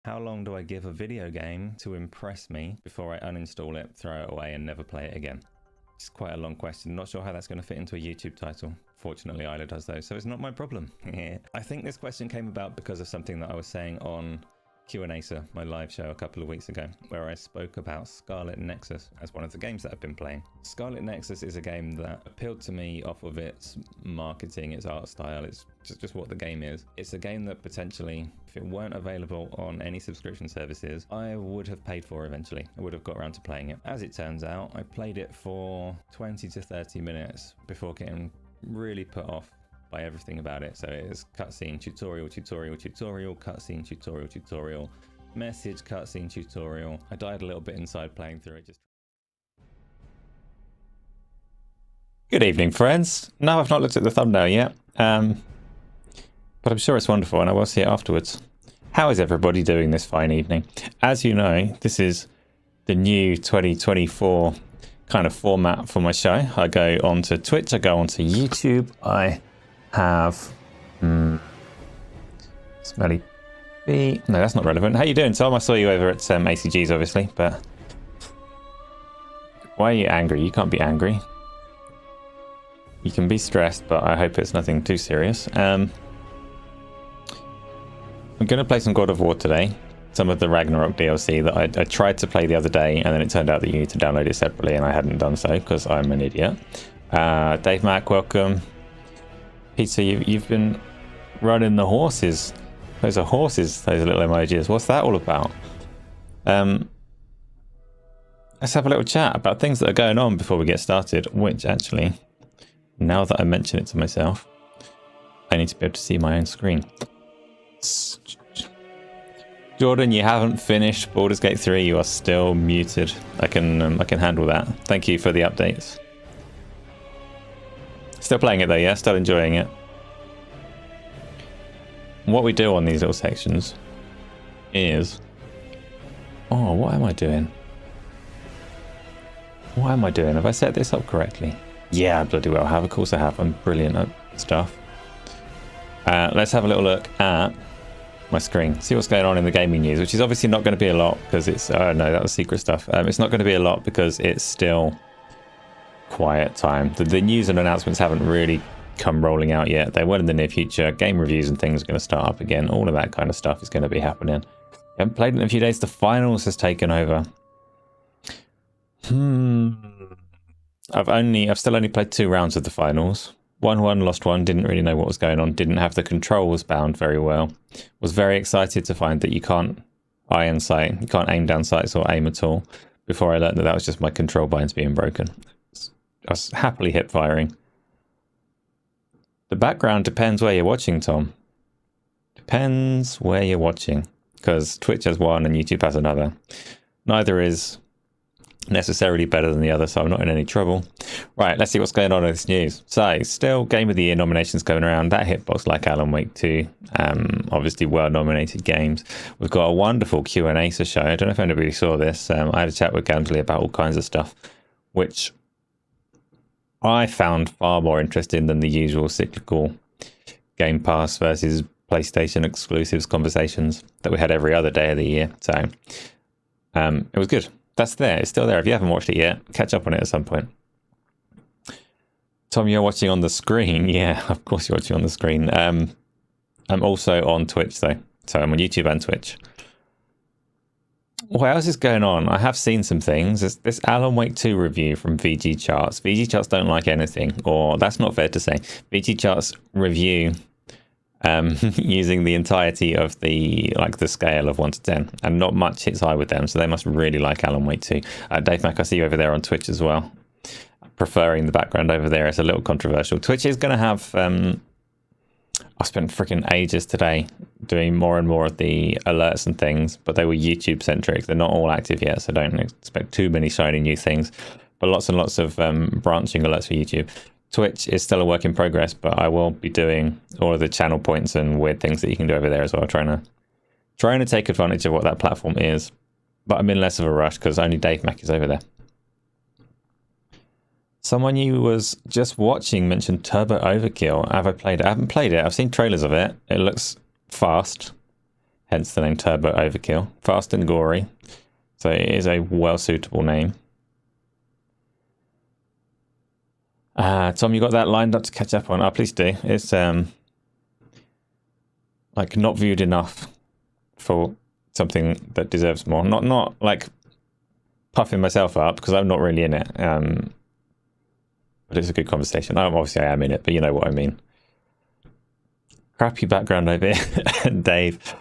How long do I give a video game to impress me before I uninstall it, throw it away, and never play it again? It's quite a long question. Not sure how that's going to fit into a YouTube title. Fortunately, Isla does those, so it's not my problem. I think this question came about because of something that I was saying on Q&A, my live show a couple of weeks ago, where I spoke about Scarlet Nexus as one of the games that I've been playing. Scarlet Nexus is a game that appealed to me off of its marketing, its art style, it's just what the game is. It's a game that potentially, if it weren't available on any subscription services, I would have paid for eventually. I would have got around to playing it. As it turns out, I played it for 20 to 30 minutes before getting really put off by everything about it. So it is cutscene, tutorial, tutorial, tutorial, cutscene, tutorial, tutorial, message, cutscene, tutorial. I died a little bit inside playing through it. Good evening, friends. No, I've not looked at the thumbnail yet, but I'm sure it's wonderful and I will see it afterwards. How is everybody doing this fine evening? As you know, this is the new 2024 kind of format for my show. I go onto Twitch, I go onto YouTube, I have smelly bee. No, that's not relevant. How you doing, Tom? I saw you over at ACG's, obviously, but why are you angry? You can't be angry. You can be stressed, but I hope it's nothing too serious. I'm going to play some God of War today. Some of the Ragnarok DLC that I tried to play the other day, and then it turned out that you need to download it separately, and I hadn't done so because I'm an idiot. Dave Mack, welcome. Peter, you've been running the horses. Those are horses, those little emojis. What's that all about? Let's have a little chat about things that are going on before we get started, which actually, now that I mention it to myself, I need to be able to see my own screen. Jordan, you haven't finished Baldur's Gate 3. You are still muted. I can handle that. Thank you for the updates. Still playing it though, yeah? Still enjoying it. What we do on these little sections is... Oh, what am I doing? What am I doing? Have I set this up correctly? Yeah, I bloody well have. Of course I have. I'm brilliant at stuff. Let's have a little look at my screen. See what's going on in the gaming news, which is obviously not going to be a lot because it's... Oh no, that was secret stuff. It's not going to be a lot because it's still... quiet time. The news and announcements haven't really come rolling out yet. They will in the near future. Game reviews and things are going to start up again. All of that kind of stuff is going to be happening. I haven't played in a few days. The finals has taken over. I've still only played 2 rounds of the finals. Won one, lost one, didn't really know what was going on, didn't have the controls bound very well. Was very excited to find that you can't iron sight, you can't aim down sights or aim at all, before I learned that was just my control binds being broken. I was happily hip firing. The background depends where you're watching, Tom. Depends where you're watching, because Twitch has one and YouTube has another. Neither is necessarily better than the other, so I'm not in any trouble. Right, let's see what's going on in this news. So, still Game of the Year nominations going around. That hitbox like Alan Wake 2. Obviously well-nominated games. We've got a wonderful Q&A show. I don't know if anybody saw this. I had a chat with Gandley about all kinds of stuff, which I found far more interesting than the usual cyclical Game Pass versus PlayStation exclusives conversations that we had every other day of the year. So, it was good. That's there. It's still there. If you haven't watched it yet, catch up on it at some point. Tom, you're watching on the screen. Yeah, of course you're watching on the screen. I'm also on Twitch, though. So I'm on YouTube and Twitch. What else is going on? I have seen some things. There's this Alan Wake 2 review from VG Charts. VG Charts don't like anything, or that's not fair to say. VG Charts review using the entirety of the scale of 1 to 10, and not much hits high with them, so they must really like Alan Wake 2. Dave Mack, I see you over there on Twitch as well. Preferring the background over there. It's a little controversial. Twitch is going to have... I spent freaking ages today doing more and more of the alerts and things, but they were YouTube centric. They're not all active yet, so don't expect too many shiny new things, but lots and lots of branching alerts for YouTube. Twitch is still a work in progress, but I will be doing all of the channel points and weird things that you can do over there as well, trying to take advantage of what that platform is. But I'm in less of a rush because only Dave Mack is over there. Someone you was just watching mentioned Turbo Overkill. Have I played it? I haven't played it. I've seen trailers of it. It looks fast. hence the name Turbo Overkill. Fast and gory, so it is a well-suitable name. Tom, you got that lined up to catch up on? Oh, please do. It's like not viewed enough for something that deserves more. Not like puffing myself up because I'm not really in it. But it's a good conversation. Obviously I am in it, but you know what I mean. Crappy background over here, Dave.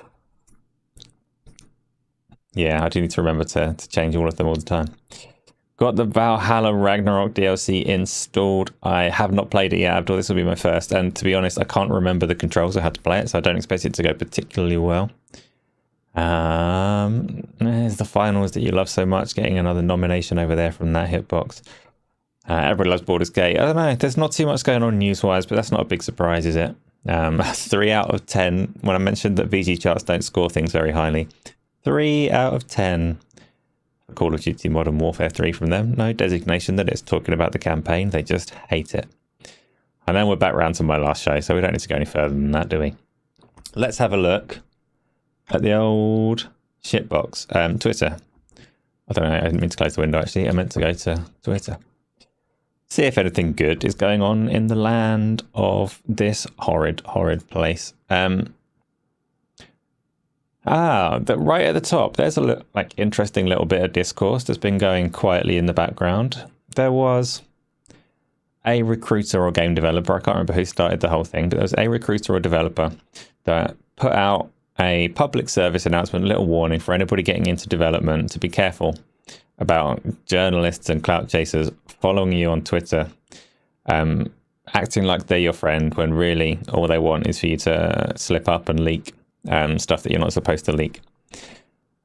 Yeah, I do need to remember to change all of them all the time. Got the Valhalla Ragnarok DLC installed. I have not played it yet, Abdul. This will be my first. And to be honest, I can't remember the controls. I had to play it, so I don't expect it to go particularly well. There's the finals that you love so much. Getting another nomination over there from that hitbox. Everybody loves Baldur's Gate. I don't know. There's not too much going on news-wise, but that's not a big surprise, is it? 3 out of 10. When I mentioned that VG charts don't score things very highly. 3 out of 10. Call of Duty Modern Warfare 3 from them. No designation that it's talking about the campaign. They just hate it. And then we're back round to my last show, so we don't need to go any further than that, do we? Let's have a look at the old shitbox. Twitter. I don't know. I didn't mean to close the window, actually. I meant to go to Twitter. See if anything good is going on in the land of this horrid, horrid place. Right at the top, there's a interesting little bit of discourse that's been going quietly in the background. There was a recruiter or game developer, I can't remember who started the whole thing, but there was a recruiter or developer that put out a public service announcement, a little warning for anybody getting into development to be careful about journalists and clout chasers following you on Twitter, acting like they're your friend when really all they want is for you to slip up and leak stuff that you're not supposed to leak.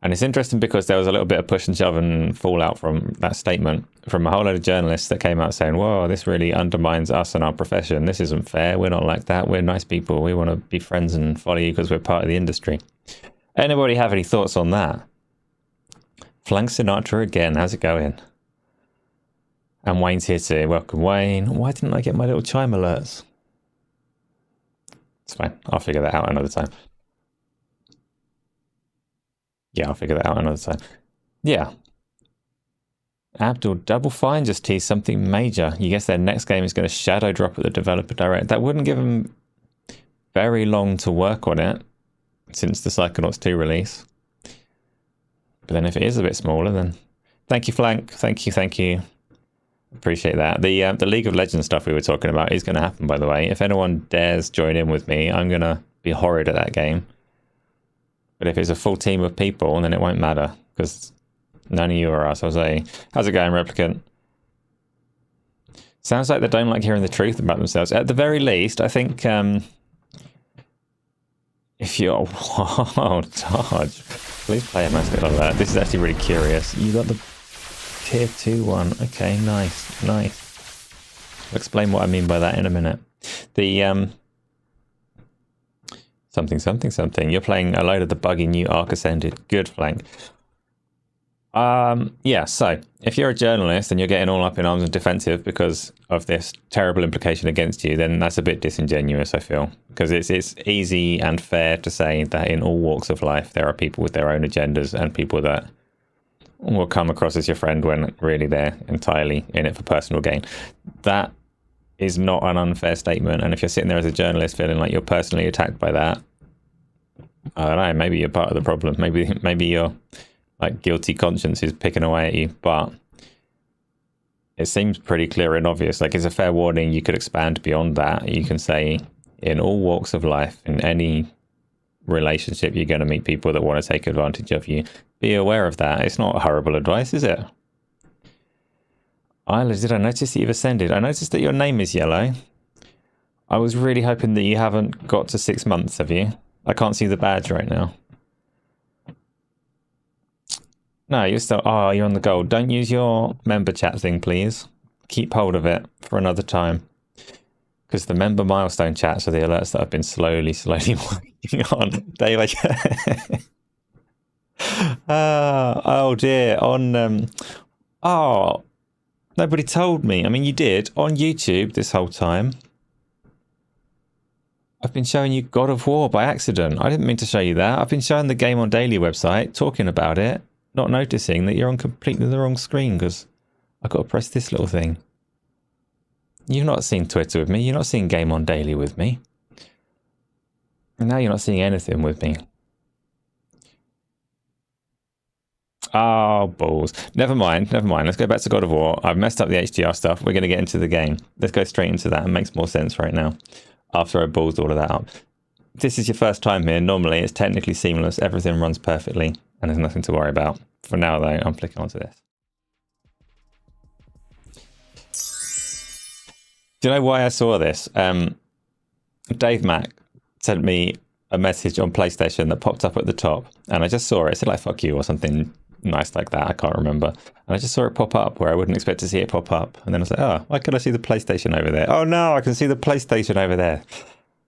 And it's interesting because there was a little bit of push and shove and fallout from that statement from a whole load of journalists that came out saying, whoa, this really undermines us and our profession. This isn't fair. We're not like that. We're nice people. We want to be friends and follow you because we're part of the industry. Anybody have any thoughts on that? Flank Sinatra again. How's it going? And Wayne's here too. Welcome, Wayne. Why didn't I get my little chime alerts? It's fine. I'll figure that out another time. Yeah, I'll figure that out another time. Yeah. Abdul, Double Fine just teased something major. You guess their next game is going to shadow drop at the developer direct. That wouldn't give them very long to work on it since the Psychonauts 2 release. But then if it is a bit smaller, then... Thank you, Flank. Thank you. Appreciate that. The League of Legends stuff we were talking about is going to happen, by the way. If anyone dares join in with me, I'm going to be horrid at that game. But if it's a full team of people, then it won't matter, because none of you are us. I was like, how's it going, Replicant? Sounds like they don't like hearing the truth about themselves. At the very least, I think if you're... Whoa, Dodge. Please play a mascot like that. This is actually really curious. You got the tier 2 one. Okay, nice. I'll explain what I mean by that in a minute. The... Something. You're playing a load of the buggy new Ark Ascended. Good, Flank. Yeah, so if you're a journalist and you're getting all up in arms and defensive because of this terrible implication against you, then that's a bit disingenuous, I feel. Because it's easy and fair to say that in all walks of life, there are people with their own agendas and people that will come across as your friend when really they're entirely in it for personal gain. That is not an unfair statement. And if you're sitting there as a journalist feeling like you're personally attacked by that, I don't know, maybe you're part of the problem. Maybe your guilty conscience is picking away at you, but it seems pretty clear and obvious. It's a fair warning. You could expand beyond that. You can say in all walks of life, in any relationship, you're going to meet people that want to take advantage of you. Be aware of that. It's not horrible advice, is it? Isla, did I notice that you've ascended? I noticed that your name is yellow. I was really hoping that you haven't got to 6 months, have you? I can't see the badge right now. No, you're still... Oh, you're on the gold. Don't use your member chat thing, please. Keep hold of it for another time. Because the member milestone chats are the alerts that I've been slowly working on. Dave, oh dear. On... Oh... Nobody told me. I mean, you did on YouTube this whole time. I've been showing you God of War by accident. I didn't mean to show you that. I've been showing the Game on Daily website, talking about it, not noticing that you're on completely the wrong screen because I've got to press this little thing. You've not seen Twitter with me. You're not seeing Game on Daily with me. And now you're not seeing anything with me. Oh, balls. Never mind. Let's go back to God of War. I've messed up the HDR stuff. We're going to get into the game. Let's go straight into that. It makes more sense right now after I ballsed all of that up. If this is your first time here, normally it's technically seamless. Everything runs perfectly and there's nothing to worry about. For now, though, I'm flicking onto this. Do you know why I saw this? Dave Mack sent me a message on PlayStation that popped up at the top and I just saw it. It said like, fuck you or something nice like that. I can't remember. And I just saw it pop up where I wouldn't expect to see it pop up. And then I was like, oh, why could I see the PlayStation over there? Oh no, I can see the PlayStation over there.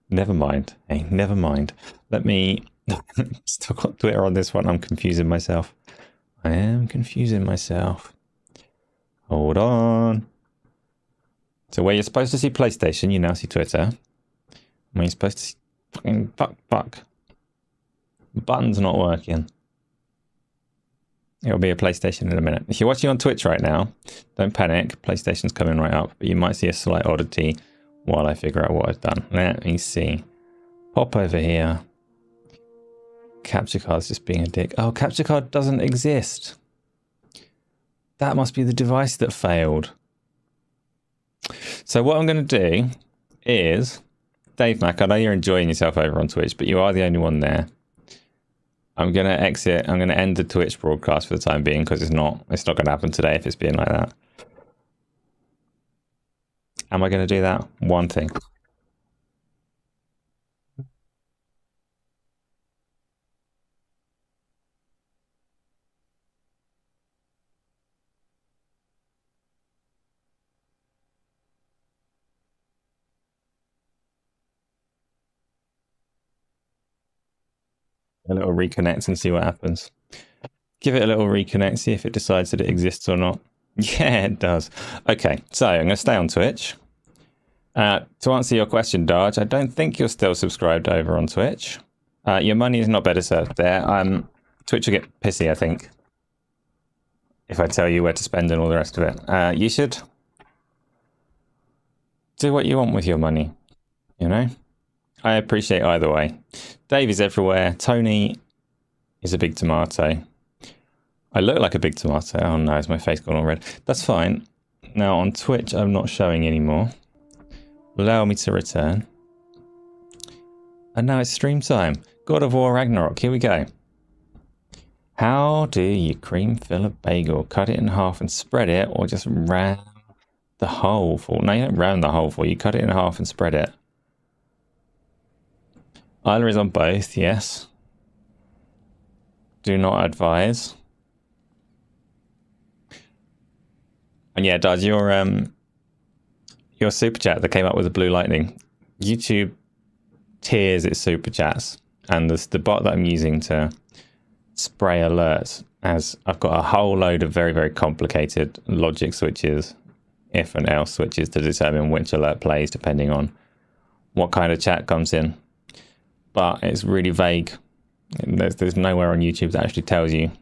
Never mind. Hey, never mind. Let me... Still got Twitter on this one. I'm confusing myself. I am confusing myself. Hold on. So where you're supposed to see PlayStation, you now see Twitter. Where you're supposed to see... Fucking fuck. The button's not working. It'll be a PlayStation in a minute. If you're watching on Twitch right now, don't panic. PlayStation's coming right up. But you might see a slight oddity while I figure out what I've done. Let me see. Pop over here. Capture card's just being a dick. Oh, capture card doesn't exist. That must be the device that failed. So what I'm going to do is... Dave Mack, I know you're enjoying yourself over on Twitch, but you are the only one there. I'm going to exit. I'm going to end the Twitch broadcast for the time being because it's not going to happen today if it's being like that. Am I going to do that? One thing. A little reconnect and see what happens. Give it a little reconnect, see if it decides that it exists or not. Yeah, it does. Okay, so I'm going to stay on Twitch. To answer your question, Darge, I don't think you're still subscribed over on Twitch. Your money is not better served there. Twitch will get pissy, I think, if I tell you where to spend and all the rest of it. You should do what you want with your money, you know? I appreciate either way. Dave is everywhere. Tony is a big tomato. I look like a big tomato. Oh no, is my face gone all red? That's fine. Now on Twitch, I'm not showing anymore. Allow me to return. And now it's stream time. God of War Ragnarok. Here we go. How do you cream fill a bagel? Cut it in half and spread it, or just round the hole full? No, you don't round the hole full. You cut it in half and spread it. Isla is on both, yes. Do not advise. And yeah, Dad, your super chat that came up with the blue lightning. YouTube tiers its super chats, and the bot that I'm using to spray alerts, as I've got a whole load of very, very complicated logic switches, if and else switches to determine which alert plays depending on what kind of chat comes in. But it's really vague. There's nowhere on YouTube that actually tells you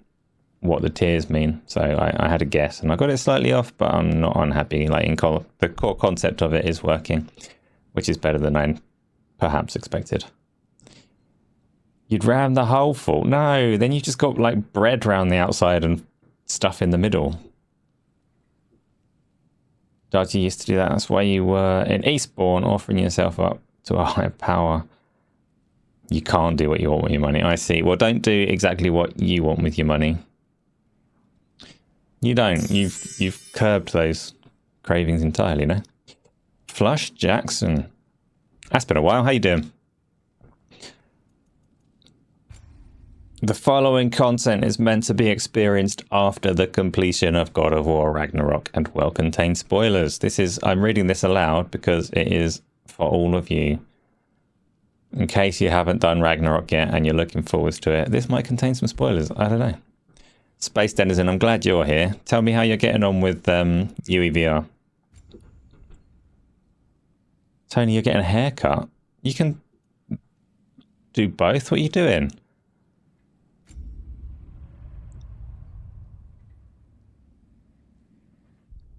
what the tiers mean. So I had a guess and I got it slightly off, but I'm not unhappy. Like the core concept of it is working, which is better than I perhaps expected. You'd ram the hole full. No, then you just got like bread round the outside and stuff in the middle. Darty used to do that. That's why you were in Eastbourne offering yourself up to a higher power. You can't do what you want with your money. I see. Well, don't do exactly what you want with your money. You don't. You've curbed those cravings entirely, no? Flush Jackson. That's been a while. How you doing? The following content is meant to be experienced after the completion of God of War Ragnarok and will contain spoilers. I'm reading this aloud because it is for all of you. In case you haven't done Ragnarok yet and you're looking forward to it, this might contain some spoilers. I don't know. Space Denizen, I'm glad you're here. Tell me how you're getting on with UEVR. Tony, you're getting a haircut. You can do both? What are you doing?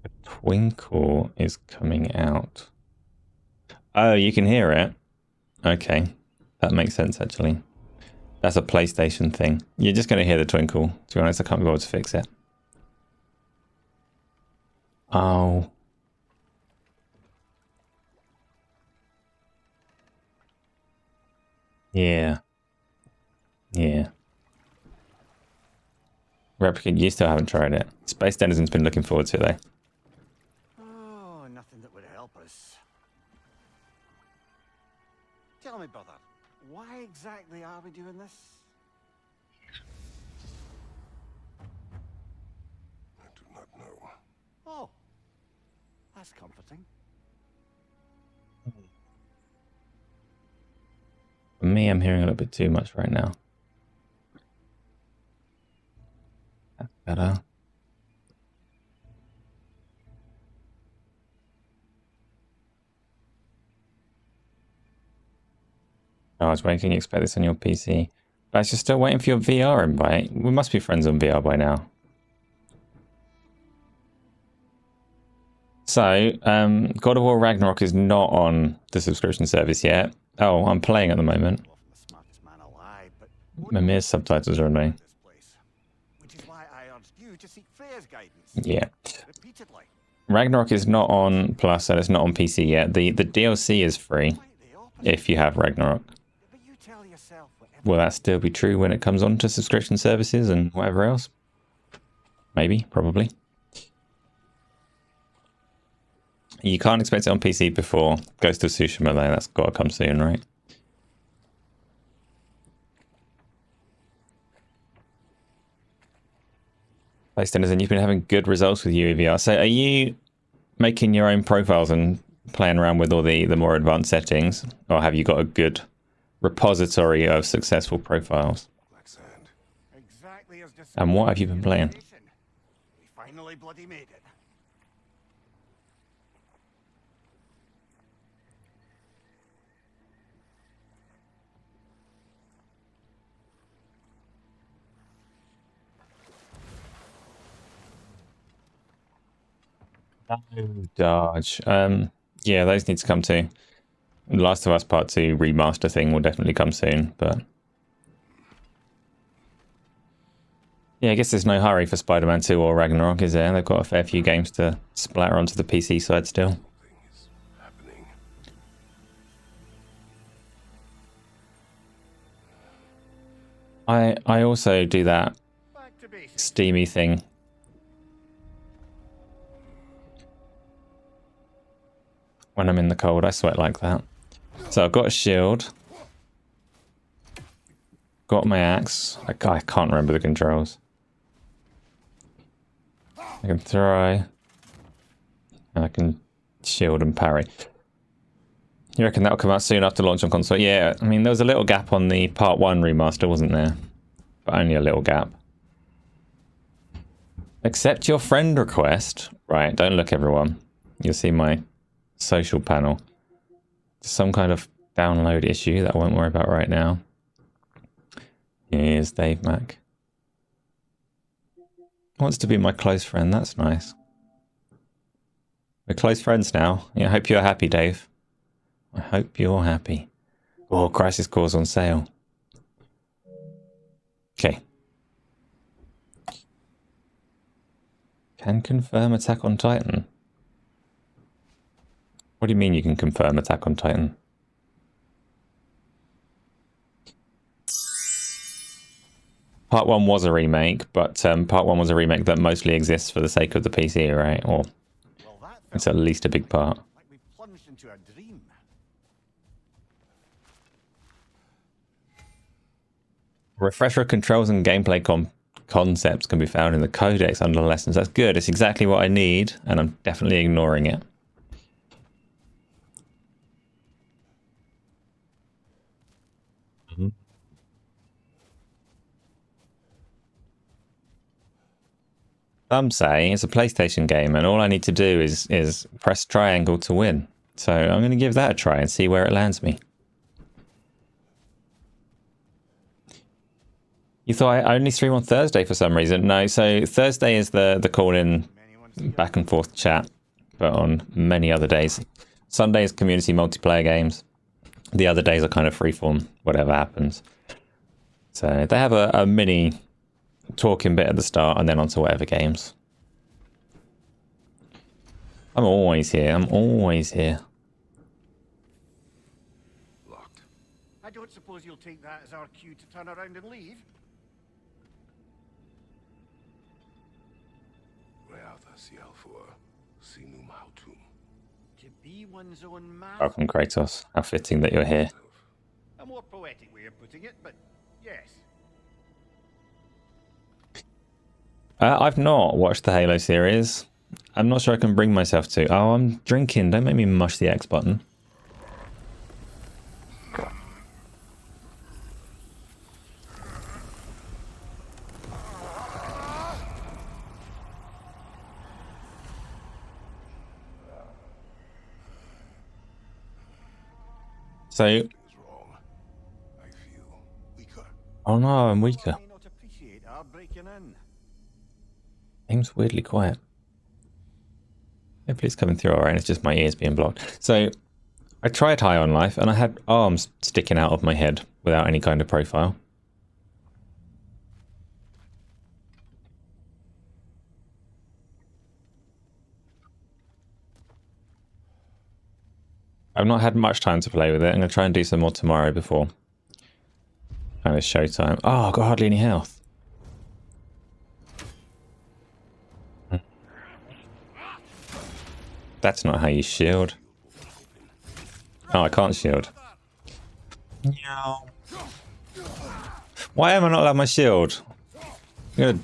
A twinkle is coming out. Oh, you can hear it? Okay. That makes sense, actually. That's a PlayStation thing. You're just going to hear the twinkle. To be honest, I can't be able to fix it. Oh. Yeah. Yeah. Replicant, you still haven't tried it. Space Denizen's been looking forward to it, though. Oh, nothing that would help us. Tell me, brother, why exactly are we doing this? I do not know. Oh, that's comforting. For me, I'm hearing a little bit too much right now. That's better. Oh, when can you expect this on your PC? But you're still waiting for your VR invite. We must be friends on VR by now. So, God of War Ragnarok is not on the subscription service yet. Oh, I'm playing at the moment. Mimir's subtitles are on me. Which is why I urged you to seek Freya's guidance. Yeah. Repeatedly. Ragnarok is not on Plus and it's not on PC yet. The DLC is free if you have Ragnarok. But you tell yourself whatever. Will that still be true when it comes on to subscription services and whatever else? Maybe, probably. You can't expect it on PC before Ghost of Tsushima, though. That's got to come soon, right? PlayStation, you've been having good results with UEVR. So are you making your own profiles and playing around with all the more advanced settings? Or have you got a good repository of successful profiles? Exactly as And what have you been playing? we finally bloody made it. Dodge. Yeah, those need to come too. Last of Us Part 2 remaster thing will definitely come soon, but yeah, I guess there's no hurry for Spider-Man 2 or Ragnarok, is there? They've got a fair few games to splatter onto the PC side still. I also do that steamy thing. When I'm in the cold, I sweat like that. So I've got a shield. Got my axe. I can't remember the controls. I can throw. And I can shield and parry. You reckon that'll come out soon after launch on console? Yeah, I mean, there was a little gap on the Part 1 remaster, wasn't there? But only a little gap. Accept your friend request. Right, don't look, everyone. You'll see my social panel. Some kind of download issue that I won't worry about right now. Here's Dave Mack. Wants to be my close friend. That's nice. We're close friends now. Yeah, I hope you're happy, Dave. I hope you're happy. Oh, Crisis Core's on sale. Okay. Can confirm Attack on Titan. What do you mean you can confirm Attack on Titan? Part 1 was a remake, but Part 1 was a remake that mostly exists for the sake of the PC, right? Or it's at least a big part. Like we plunged into a dream. Refresher controls and gameplay concepts can be found in the codex under lessons. That's good. It's exactly what I need, and I'm definitely ignoring it. Some say it's a PlayStation game, and all I need to do is press triangle to win. So I'm going to give that a try and see where it lands me. You thought I only stream on Thursday for some reason. No, so Thursday is the call-in back and forth chat, but on many other days. Sunday is community multiplayer games. The other days are kind of freeform, whatever happens. So they have a mini talking bit at the start and then on to whatever games. I'm always here. I'm always here. Locked. I don't suppose you'll take that as our cue to turn around and leave? Reata Sialfur, Sinum Hautum. To be one's own man. Welcome, Kratos. How fitting that you're here. A more poetic way of putting it, but yes. I've not watched the Halo series. I'm not sure I can bring myself to. Oh, I'm drinking. Don't make me mush the X button. So, Is wrong. I feel weaker. oh no, I'm weaker. I may not appreciate our breaking in. Seems weirdly quiet. Hopefully it's coming through alright, it's just my ears being blocked. So, I tried High on Life and I had arms sticking out of my head without any kind of profile. I've not had much time to play with it. I'm going to try and do some more tomorrow before kind of showtime. Oh, I've got hardly any health. That's not how you shield. Oh, I can't shield. No. Why am I not allowed my shield? I'm going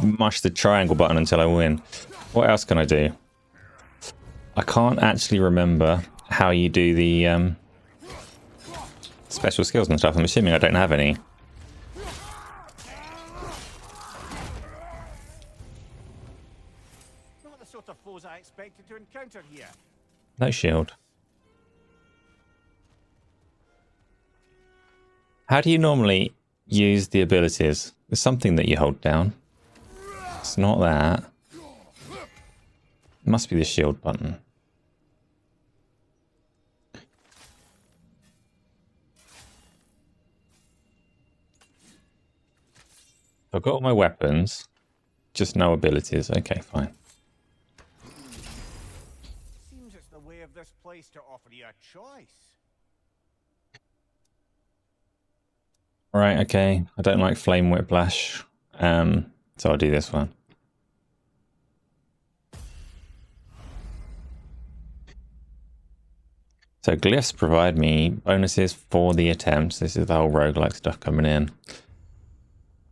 to mash the triangle button until I win. What else can I do? I can't actually remember how you do the special skills and stuff. I'm assuming I don't have any. Not the sort of foes I expected to encounter here. No shield. How do you normally use the abilities? There's something that you hold down. It's not that. It must be the shield button. I've got all my weapons, just no abilities. Okay, fine. Seems it's the way of this place to offer you a choice. Right, okay. I don't like flame whiplash, so I'll do this one. So glyphs provide me bonuses for the attempts. This is the whole roguelike stuff coming in.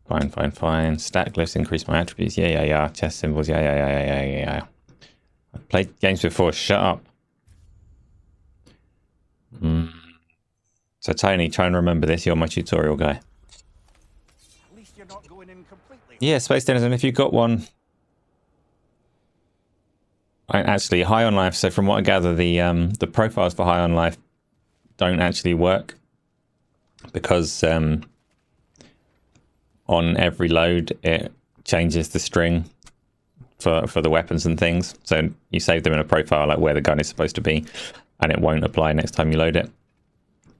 Fine, fine, fine. Stat glyphs increase my attributes. Yeah. Chest symbols. Yeah. I've played games before. Shut up. So Tony, try and remember this. You're my tutorial guy. At least you're not going in completely. Yeah, Space Denizen, if you've got one. Actually, High on Life. So from what I gather, the profiles for High on Life don't actually work because on every load it changes the string for the weapons and things. So you save them in a profile like where the gun is supposed to be, and it won't apply next time you load it,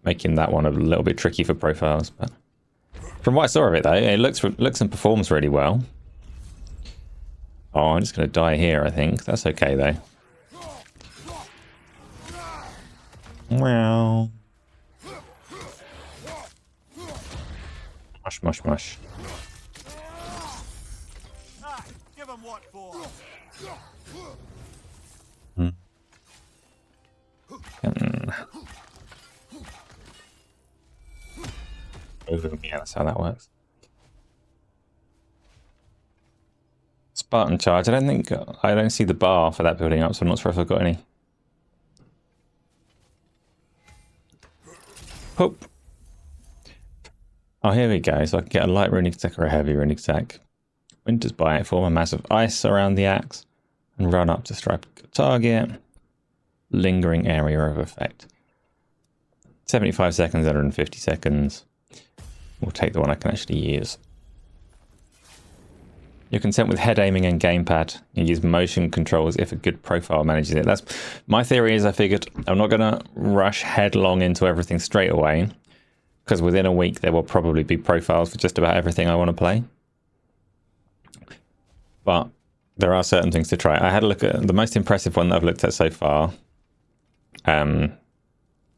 making that one a little bit tricky for profiles. But from what I saw of it, though, it looks and performs really well. Oh, I'm just going to die here, I think. That's okay, though. Well. Mush. Ah, give him what for. Yeah, that's how that works. Spartan charge. I don't see the bar for that building up, so I'm not sure if I've got any. Hope. Oh, here we go. So I can get a light runic attack or a heavy runic attack. Winter's Bite, form a massive ice around the axe and run up to strike a target. Lingering area of effect. 75 seconds, 150 seconds. We'll take the one I can actually use. You're content with head aiming and gamepad. You use motion controls if a good profile manages it. That's my theory. Is I figured I'm not going to rush headlong into everything straight away, because within a week there will probably be profiles for just about everything I want to play. But there are certain things to try. I had a look at the most impressive one that I've looked at so far.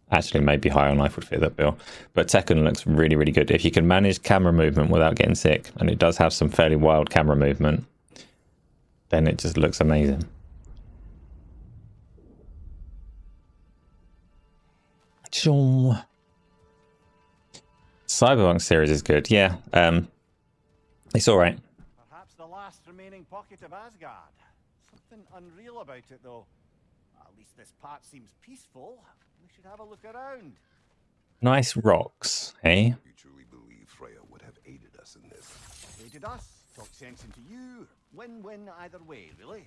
Actually, maybe High on Life would fit that bill. But Tekken looks really, really good. If you can manage camera movement without getting sick, and it does have some fairly wild camera movement, then it just looks amazing. Cyberpunk series is good. Yeah, it's all right. Perhaps the last remaining pocket of Asgard. Something unreal about it, though. At least this part seems peaceful. We should have a look around. Nice rocks, eh? You truly believe Freya would have aided us in this? Aided us, talk sense into you. Win-win either way, really.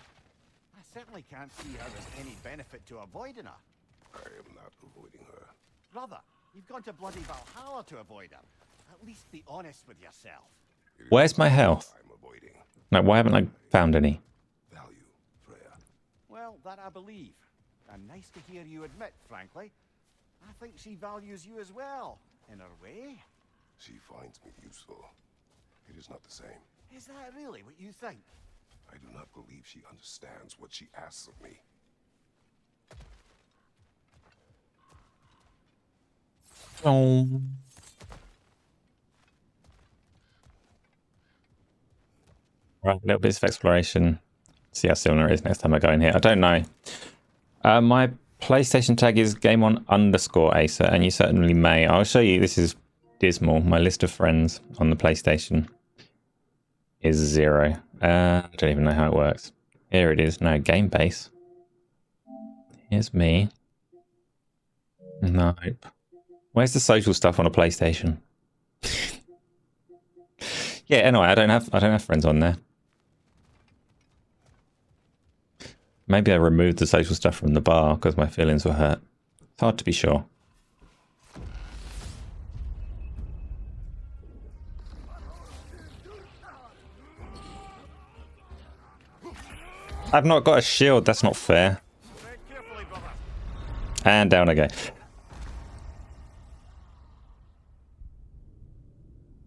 I certainly can't see how there's any benefit to avoiding her. I am not avoiding her. Brother, you've gone to bloody Valhalla to avoid her. At least be honest with yourself. Where's my health? I'm avoiding. Like, why haven't I found any? Value, Freya. Well, that I believe. And nice to hear you admit, frankly. I think she values you as well, in her way. She finds me useful. It is not the same. Is that really what you think? I do not believe she understands what she asks of me. Oh. Right, little bits of exploration. See how similar it is next time I go in here. I don't know. My PlayStation tag is GameOn_Acer, and you certainly may. I'll show you. This is dismal. My list of friends on the PlayStation is 0. I don't even know how it works. Here it is. No, game base. Here's me. Nope. Where's the social stuff on a PlayStation? Yeah, anyway, I don't have friends on there. Maybe I removed the social stuff from the bar because my feelings were hurt. It's hard to be sure. I've not got a shield. That's not fair. Tread carefully, brother. And down I go.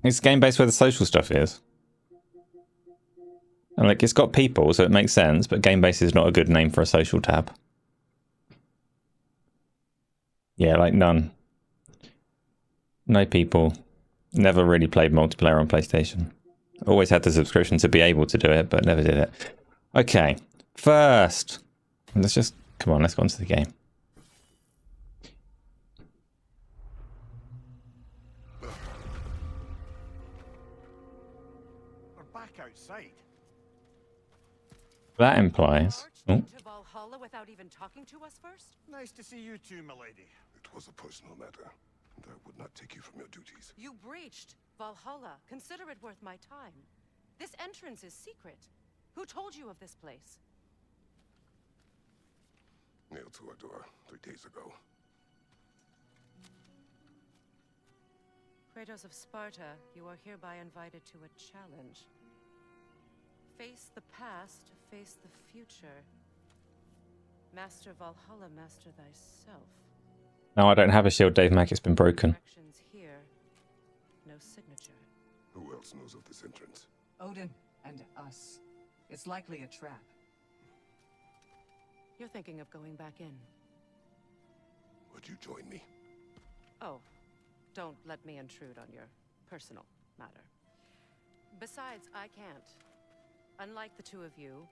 It's game based where the social stuff is. And like, it's got people, so it makes sense, but game base is not a good name for a social tab. Yeah, like none. No people. Never really played multiplayer on PlayStation. Always had the subscription to be able to do it, but never did it. Okay, first, let's just, come on, let's go on to the game. We're back outside. That implies... Oh. To Valhalla without even talking to us first? Nice to see you too, milady. It was a personal matter, and I would not take you from your duties. You breached Valhalla. Consider it worth my time. This entrance is secret. Who told you of this place? Nailed to our door 3 days ago. Kratos of Sparta, you are hereby invited to a challenge. Face the past, face the future. Master Valhalla, master thyself. No, I don't have a shield, Dave Mack. It's been broken. Directions here. No signature. Who else knows of this entrance? Odin and us. It's likely a trap. You're thinking of going back in. Would you join me? Oh, don't let me intrude on your personal matter. Besides, I can't. Unlike the two of you,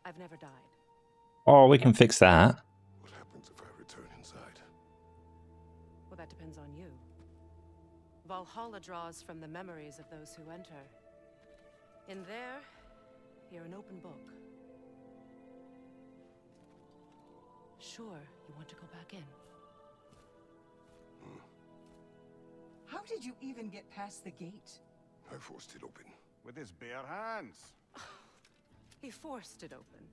I've never died. Oh, we can fix that. What happens if I return inside? Well, that depends on you. Valhalla draws from the memories of those who enter. In there, you're an open book. Sure, you want to go back in. How did you even get past the gate? I forced it open. With his bare hands. He forced it open.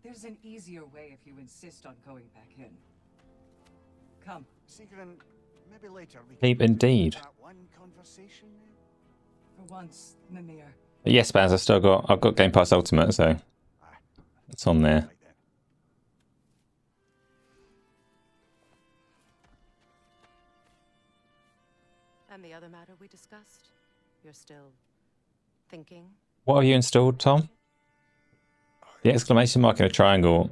There's an easier way if you insist on going back in. Come. Sigrun, maybe later we Deep can indeed. that one conversation. For once, Mimir, But yes, Baz, I've got Game Pass Ultimate, so it's on there. Right then. And the other matter we discussed? You're still thinking? What have you installed, Tom? The exclamation mark in a triangle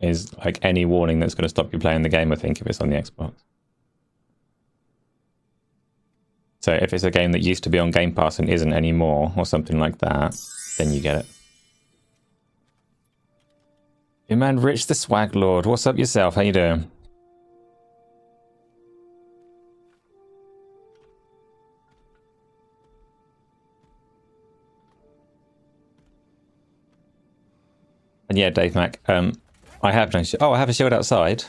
is like any warning that's going to stop you playing the game, I think, if it's on the Xbox. So if it's a game that used to be on Game Pass and isn't anymore, or something like that, then you get it. Your man Rich the Swag Lord, what's up yourself? How you doing? And yeah, Dave Mac, I have no shield. Oh, I have a shield outside.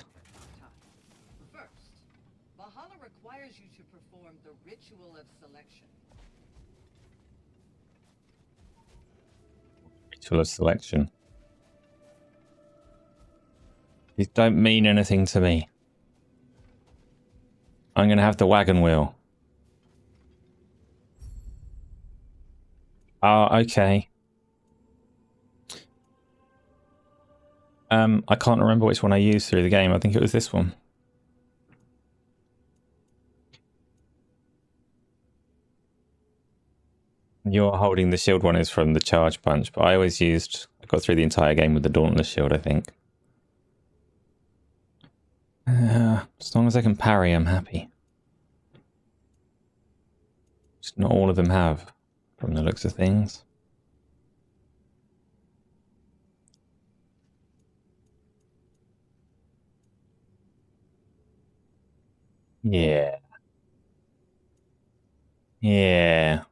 First, Valhalla requires you to perform the ritual of selection. Ritual of selection. These don't mean anything to me. I'm going to have the wagon wheel. Oh, okay. I can't remember which one I used through the game. I think it was this one. You're holding the shield one is from the charge punch, but I got through the entire game with the Dauntless shield, I think. As long as I can parry, I'm happy. Just not all of them have, from the looks of things. Yeah. Yeah.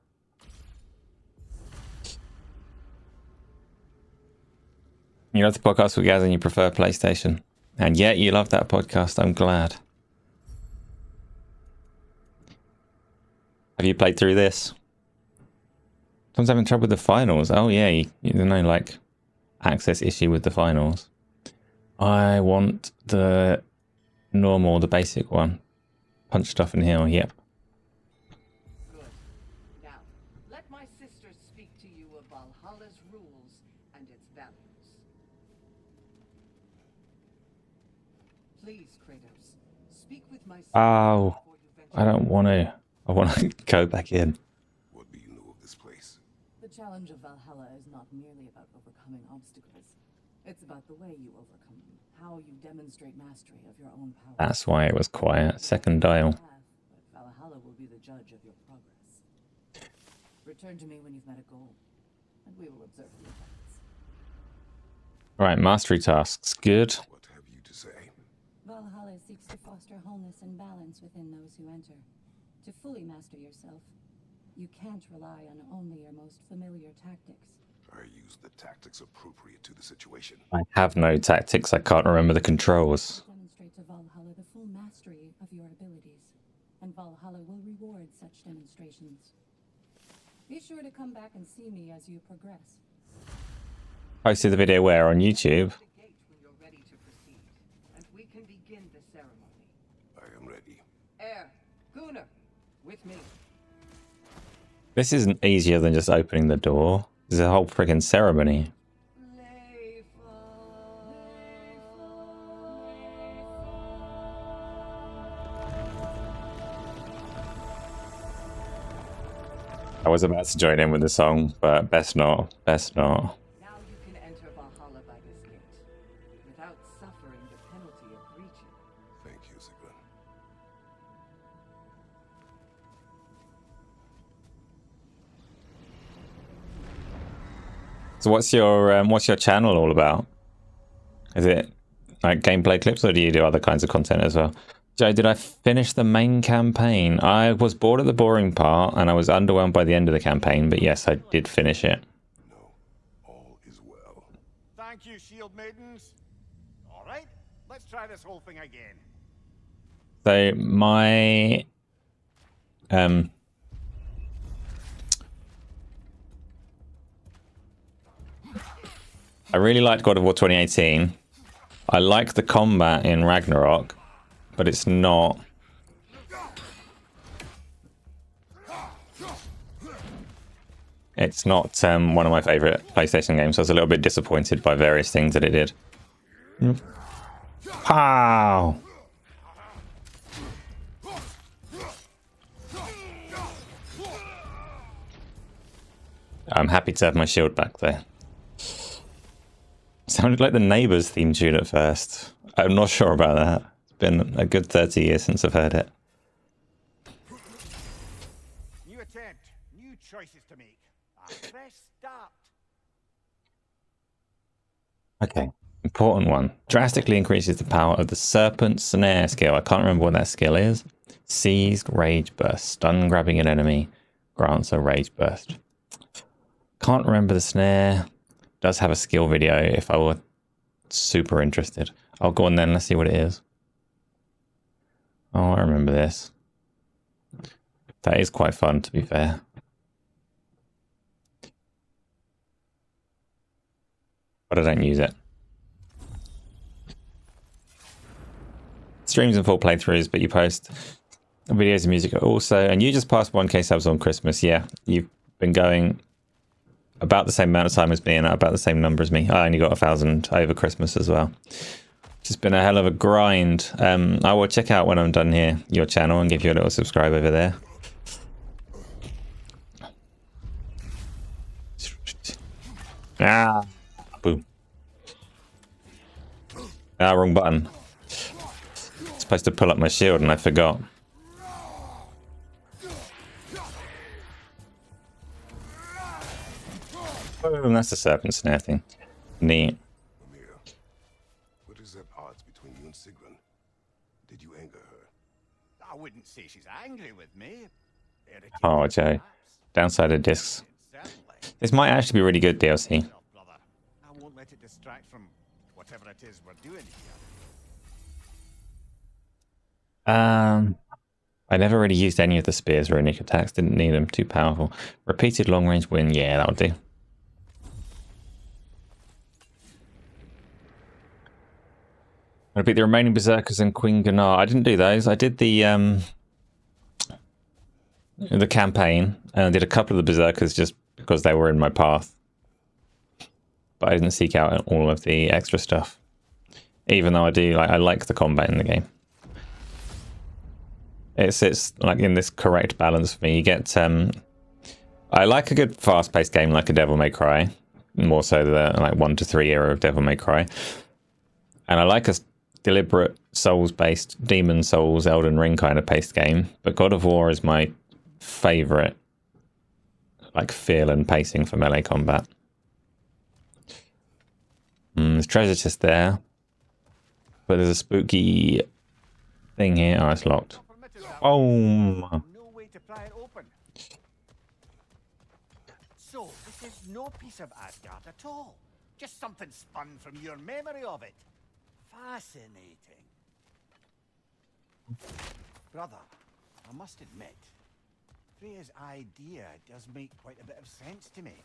You love the podcast with Gaz and you prefer PlayStation. And yet you love that podcast. I'm glad. Have you played through this? Tom's having trouble with the finals. Oh yeah, you know, like access issue with the finals. I want the normal, the basic one. Punch stuff and heal, yep. Good. Now, let my sister speak to you of Valhalla's rules and its values. Please, Kratos, speak with my sister Oh, before you venture. I don't want to. I want to go back in. What do you know of this place? The challenge of Valhalla is not merely about overcoming obstacles. It's about the way you overcome them, how you demonstrate mastery of your own power. That's why it was quiet. Second dial. But Valhalla will be the judge of your progress. Return to me when you've met a goal, and we will observe the effects. Right, mastery tasks. Good. What have you to say? Valhalla seeks to foster wholeness and balance within those who enter. To fully master yourself, you can't rely on only your most familiar tactics. I use the tactics appropriate to the situation. I have no tactics. I can't remember the controls. Demonstrate to Valhalla the full mastery of your abilities, and Valhalla will reward such demonstrations. Be sure to come back and see me as you progress. Posted the video where? On YouTube? The gate when you're ready to proceed, and we can begin the ceremony. I am ready. Air, Gunnar, with me. This isn't easier than just opening the door. There's a whole friggin' ceremony. I was about to join in with the song, but best not. Best not. Now you can enter Valhalla by this gate, without suffering the penalty of breaching. Thank you, Sigurd. So what's your channel all about? Is it like gameplay clips, or do you do other kinds of content as well? Joe, did I finish the main campaign? I was bored at the boring part, and I was underwhelmed by the end of the campaign, but yes, I did finish it. No, all is well. Thank you, shield maidens. All right, let's try this whole thing again. So my I really liked God of War 2018. I like the combat in Ragnarok, but it's not. It's not one of my favourite PlayStation games, so I was a little bit disappointed by various things that it did. Pow! I'm happy to have my shield back though. Sounded like the Neighbours theme tune at first. I'm not sure about that. It's been a good 30 years since I've heard it. New attempt, new choices to make. Press start. Okay, important one. Drastically increases the power of the Serpent Snare skill. I can't remember what that skill is. Seized Rage Burst. Stun grabbing an enemy. Grants a Rage Burst. Can't remember the snare. Does have a skill video if I were super interested. I'll go on then, let's see what it is. Oh, I remember this. That is quite fun, to be fair. But I don't use it. Streams and full playthroughs, but you post videos and music also. And you just passed 1k subs on Christmas. Yeah, you've been going about the same amount of time as me and about the same number as me. I only got 1,000 over Christmas as well. It's just been a hell of a grind. I will check out when I'm done here your channel and give you a little subscribe over there. Ah, boom. Ah, wrong button. Supposed to pull up my shield and I forgot. Boom, that's the serpent snare thing. Neat. Mimir, what is at odds between you and Sigrun? Did you anger her? I wouldn't say she's angry with me. Oh, Joe. Downside of discs. Certainly. This might actually be really good DLC. Well, brother, I won't let it distract from whatever it is we're doing here. I never really used any of the spears or unique attacks. Didn't need them. Too powerful. Repeated long range win. Yeah, that would do. I beat the remaining Berserkers and Queen Gnar. I didn't do those. I did the campaign and I did a couple of the Berserkers just because they were in my path. But I didn't seek out all of the extra stuff. Even though I like the combat in the game. It's like in this correct balance for me. You get I like a good fast-paced game like a Devil May Cry, more so the like 1 to 3 era of Devil May Cry. And I like a deliberate Souls-based Demon Souls, Elden Ring kind of paced game, but God of War is my favorite like feel and pacing for melee combat. There's treasure chest there, but there's a spooky thing here. Oh, it's locked. Boom. No way to pry it open. So, this is no piece of Asgard at all. Just something spun from your memory of it. Fascinating. Brother, I must admit, Freya's idea does make quite a bit of sense to me.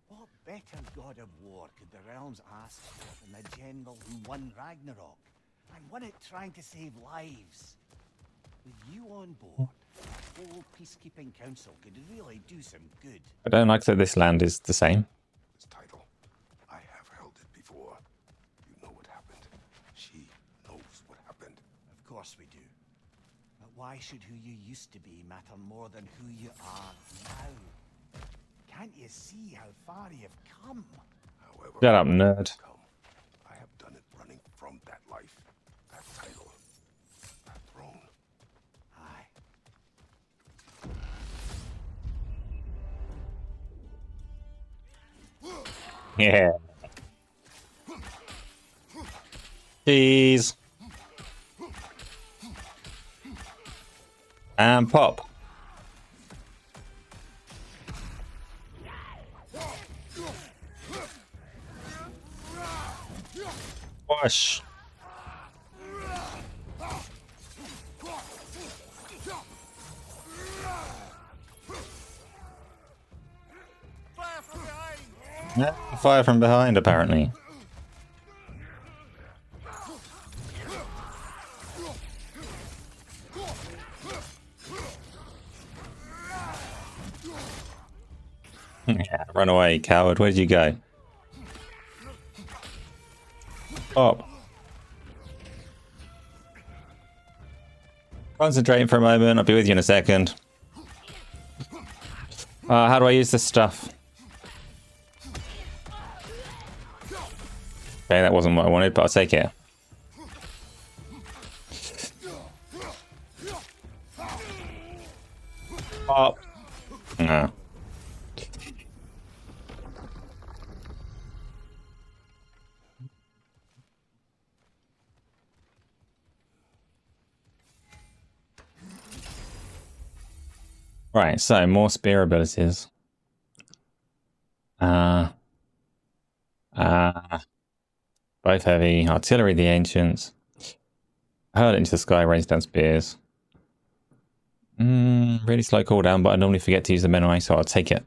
What better god of war could the realms ask for than the general who won Ragnarok, and won it trying to save lives? With you on board, the whole peacekeeping council could really do some good. I don't like that this land is the same. This title, I have held it before. You know what happened. She knows what happened. Of course we do. But why should who you used to be matter more than who you are now? Can't you see how far you've come? However, Shut up, nerd. I have done it running from that life, that title, that throne. Aye. Yeah. Cheese. And pop. Wash. Fire from behind! Yeah, fire from behind, apparently. Yeah, run away, coward. Where did you go? Oh. Concentrating for a moment. I'll be with you in a second. How do I use this stuff? Okay, that wasn't what I wanted, but I'll take it. Oh. No. Right, so more spear abilities. Both heavy, artillery the ancients. Hurl it into the sky, rains down spears. Really slow cooldown, but I normally forget to use the melee, so I'll take it.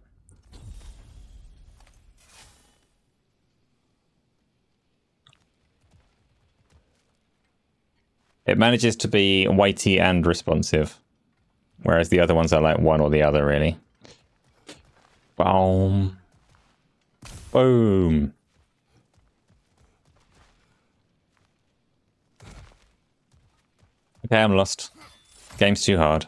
It manages to be weighty and responsive, whereas the other ones are like one or the other, really. Boom. Boom. Okay, I'm lost. Game's too hard.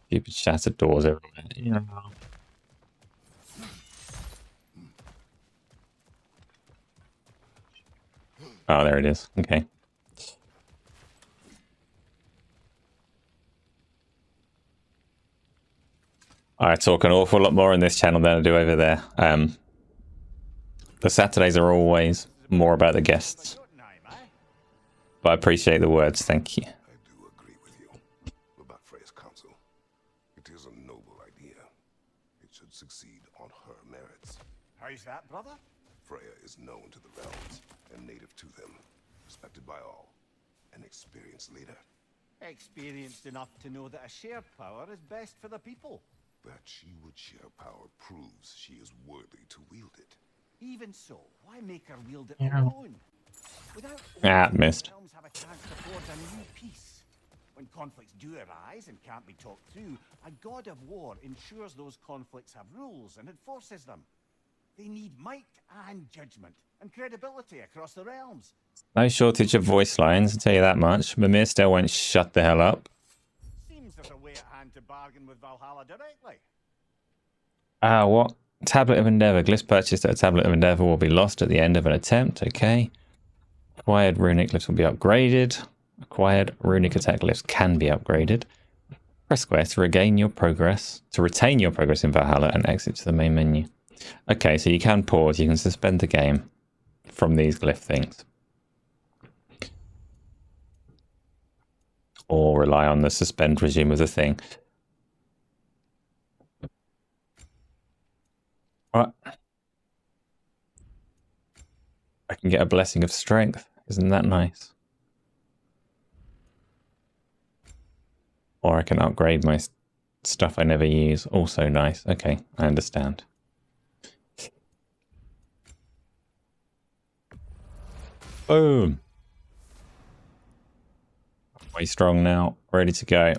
Stupid shattered doors everywhere. Yeah. Oh, there it is. Okay. I talk an awful lot more on this channel than I do over there. The Saturdays are always more about the guests. But I appreciate the words, thank you. I do agree with you about Freya's counsel. It is a noble idea. It should succeed on her merits. How's that, brother? Freya is known to the realms and native to them, respected by all, an experienced leader. Experienced enough to know that a shared power is best for the people. That she would share power proves she is worthy to wield it. Even so, why make her wield it alone? Missed. Realms have a chance to forge a new peace. When conflicts do arise and can't be talked through, a god of war ensures those conflicts have rules and enforces them. They need might and judgment and credibility across the realms. No shortage of voice lines, I'll tell you that much. Mimir still won't shut the hell up. Seems there's a way at hand to bargain with Valhalla directly. What? Tablet of Endeavour. Glyphs purchased at a Tablet of Endeavour will be lost at the end of an attempt. Okay. Acquired runic glyphs will be upgraded. Acquired runic attack glyphs can be upgraded. Press square to regain your progress, to retain your progress in Valhalla and exit to the main menu. Okay, so you can pause, you can suspend the game from these glyph things. Or rely on the suspend regime of the thing. What? I can get a blessing of strength. Isn't that nice? Or I can upgrade my stuff I never use. Also nice. Okay, I understand. Boom. Way strong now. Ready to go.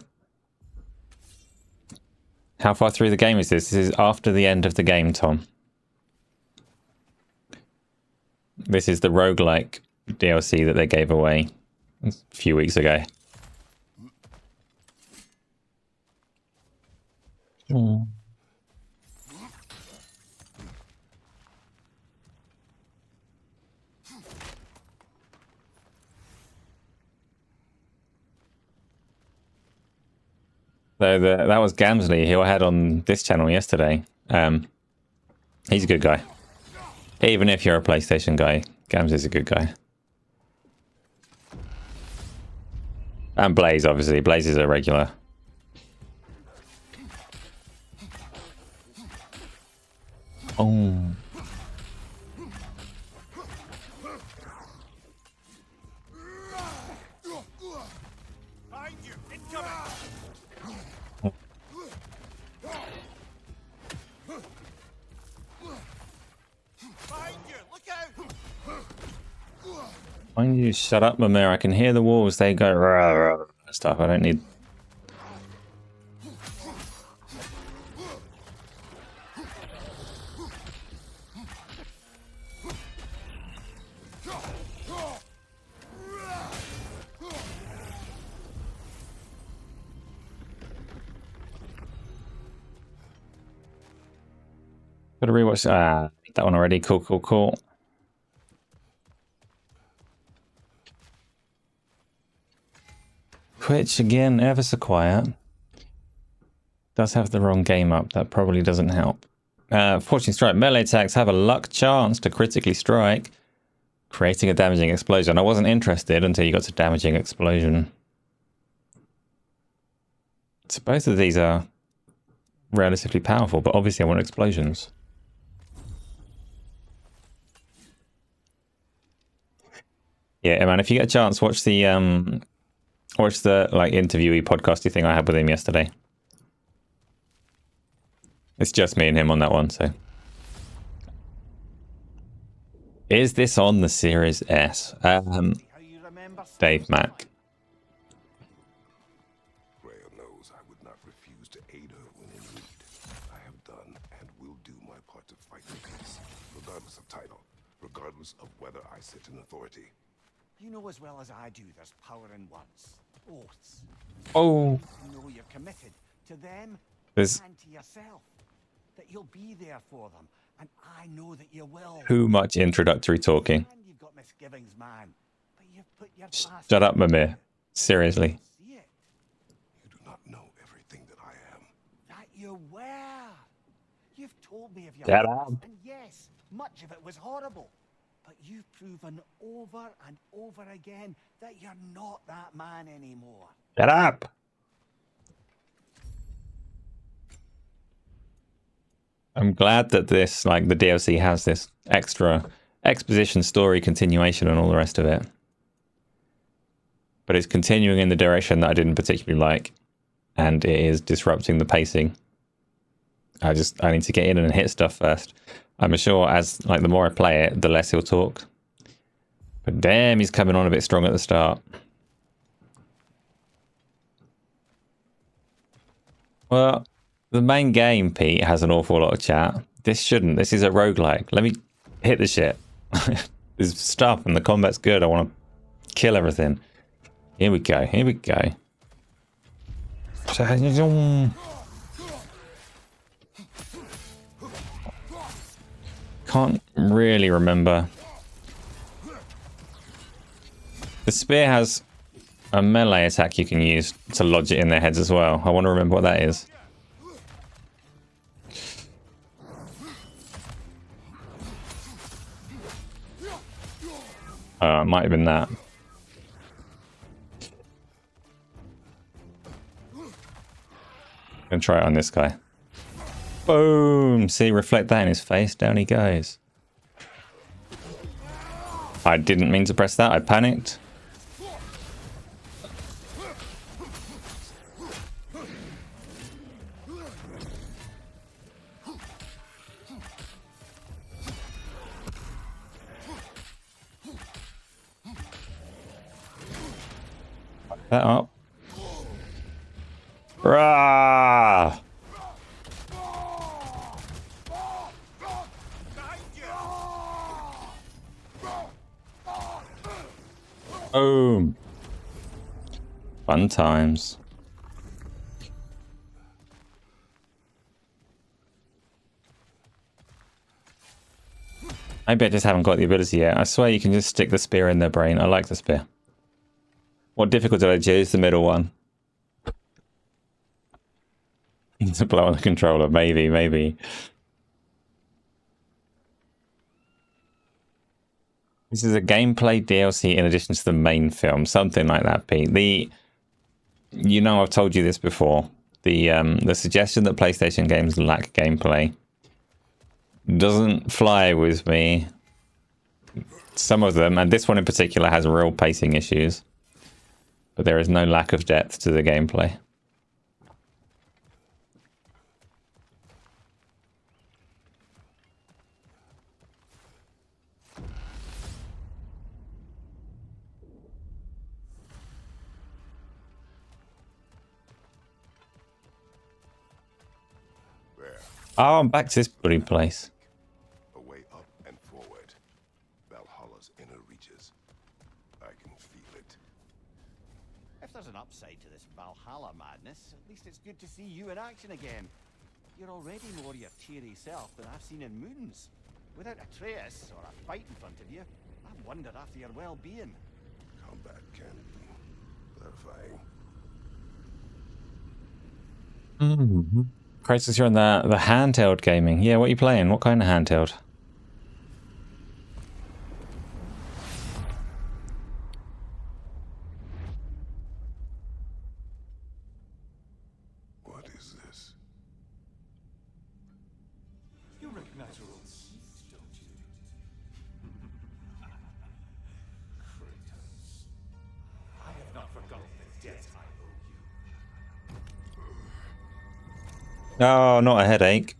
How far through the game is this? This is after the end of the game, Tom. This is the roguelike DLC that they gave away a few weeks ago. So that was Gamsley, who I had on this channel yesterday. He's a good guy. Even if you're a PlayStation guy, Gamsley's a good guy. And Blaze, obviously. Blaze is a regular. Oh. Why don't you shut up, Mimir? I can hear the walls. They go. Rah, rah. stuff. I don't need... Gotta rewatch that one already. Cool, cool, cool. Twitch again, ever so quiet. Does have the wrong game up. That probably doesn't help. Fortune Strike. Melee attacks have a luck chance to critically strike, creating a damaging explosion. I wasn't interested until you got to damaging explosion. So both of these are relatively powerful, but obviously I want explosions. Yeah, man, if you get a chance, watch the like interviewee podcasty thing I had with him yesterday. It's just me and him on that one, so. Is this on the Series S? Dave Mack. Rhea knows I would not refuse to aid her when in need. I have done and will do my part to fight the peace, regardless of title, regardless of whether I sit in authority. You know as well as I do there's power in words. Oaths. Oh. You know you're committed to them There's and to yourself. That you'll be there for them. And I know that you will. too much introductory talking. And you've got misgivings, man. But you've put your Shut up, Mimir. Seriously. See it. You do not know everything that I am. That you were. You've told me of your Shut past, up. and yes, much of it was horrible. But you've proven over and over again that you're not that man anymore. Shut up. I'm glad that this, like the DLC has this extra exposition, story, continuation, and all the rest of it. But it's continuing in the direction that I didn't particularly like. And it is disrupting the pacing. I need to get in and hit stuff first. I'm sure as, like, the more I play it, the less he'll talk. But damn, he's coming on a bit strong at the start. Well, the main game, Pete, has an awful lot of chat. This shouldn't. This is a roguelike. Let me hit the shit. There's stuff and the combat's good. I want to kill everything. Here we go. Here we go. Can't really remember. The spear has a melee attack you can use to lodge it in their heads as well. I want to remember what that is. It might have been that. Gonna try it on this guy. Boom! See, reflect that in his face. Down he goes. I didn't mean to press that. I panicked. That up. Rah! Boom. Fun times. Maybe I just haven't got the ability yet. I swear you can just stick the spear in their brain. I like the spear. What difficult did I choose? The middle one. To blow on the controller. Maybe, maybe. This is a gameplay DLC in addition to the main film. Something like that, Pete. You know I've told you this before. The suggestion that PlayStation games lack gameplay doesn't fly with me. Some of them, and this one in particular, has real pacing issues. But there is no lack of depth to the gameplay. Oh, I'm back to this bloody place. A way up and forward. Valhalla's inner reaches. I can feel it. If there's an upside to this Valhalla madness, at least it's good to see you in action again. You're already more your cheery self than I've seen in moons. Without a trace or a fight in front of you, I wonder after your well-being. Combat can be clarifying. Kratos, you're on the handheld gaming. Yeah, what are you playing? What kind of handheld? What is this? You recognize rules, don't you? Kratos, I have not forgotten the debt I owe you. Oh, not a headache.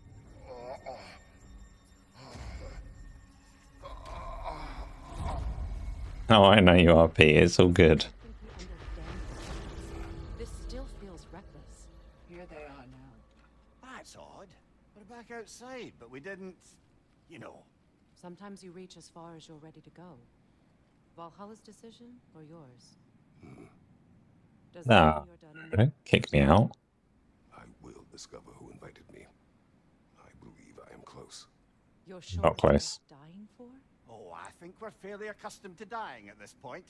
Oh, I know you are, Pete. It's all good. This still feels reckless. Here they are now. That's odd. We're back outside, but we didn't, you know. Sometimes you reach as far as you're ready to go. Valhalla's decision or yours? Does that Nah, mean you're done in don't kick me out. I will discover who invited me. I believe I am close. You're sure Not it's close. worth dying for? Oh, I think we're fairly accustomed to dying at this point.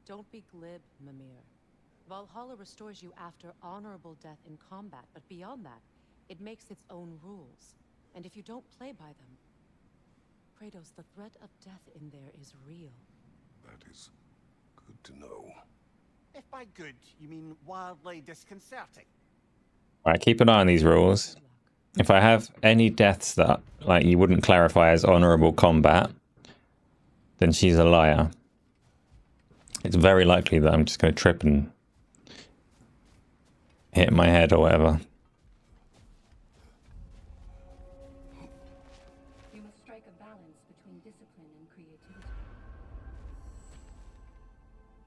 Don't be glib, Mimir. Valhalla restores you after honorable death in combat, but beyond that, it makes its own rules. And if you don't play by them, Kratos, the threat of death in there is real. That is good to know. If by good, you mean wildly disconcerting. Right, keep an eye on these rules. If I have any deaths that like you wouldn't clarify as honorable combat, then she's a liar. It's very likely that I'm just going to trip and hit my head or whatever. You must strike a balance between discipline and creativity.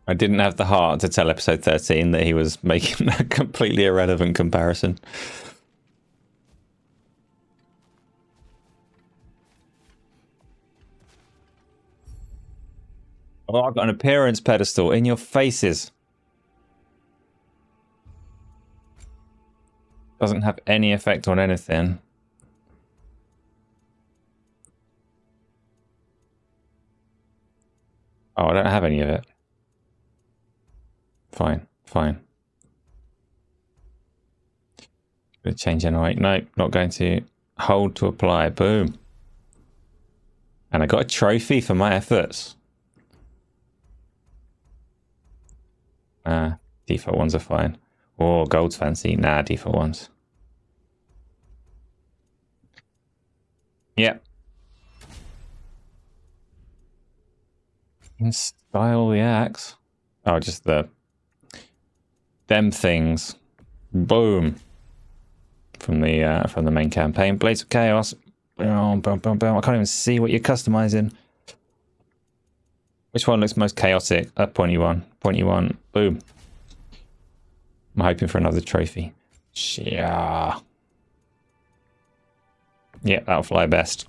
I didn't have the heart to tell episode 13 that he was making a completely irrelevant comparison. Oh, I've got an appearance pedestal in your faces. Doesn't have any effect on anything. Oh, I don't have any of it. Fine, fine. Gonna change anyway. No, not going to. Hold to apply. Boom. And I got a trophy for my efforts. Default ones are fine. Oh, gold's fancy. Nah, default ones. Yep. In style the axe. Oh, just them things. Boom. From the main campaign. Blades of Chaos. Boom, boom, boom, boom. I can't even see what you're customizing. Which one looks most chaotic? Pointy one. Pointy one. Boom. I'm hoping for another trophy. Yeah. Yeah, that'll fly best.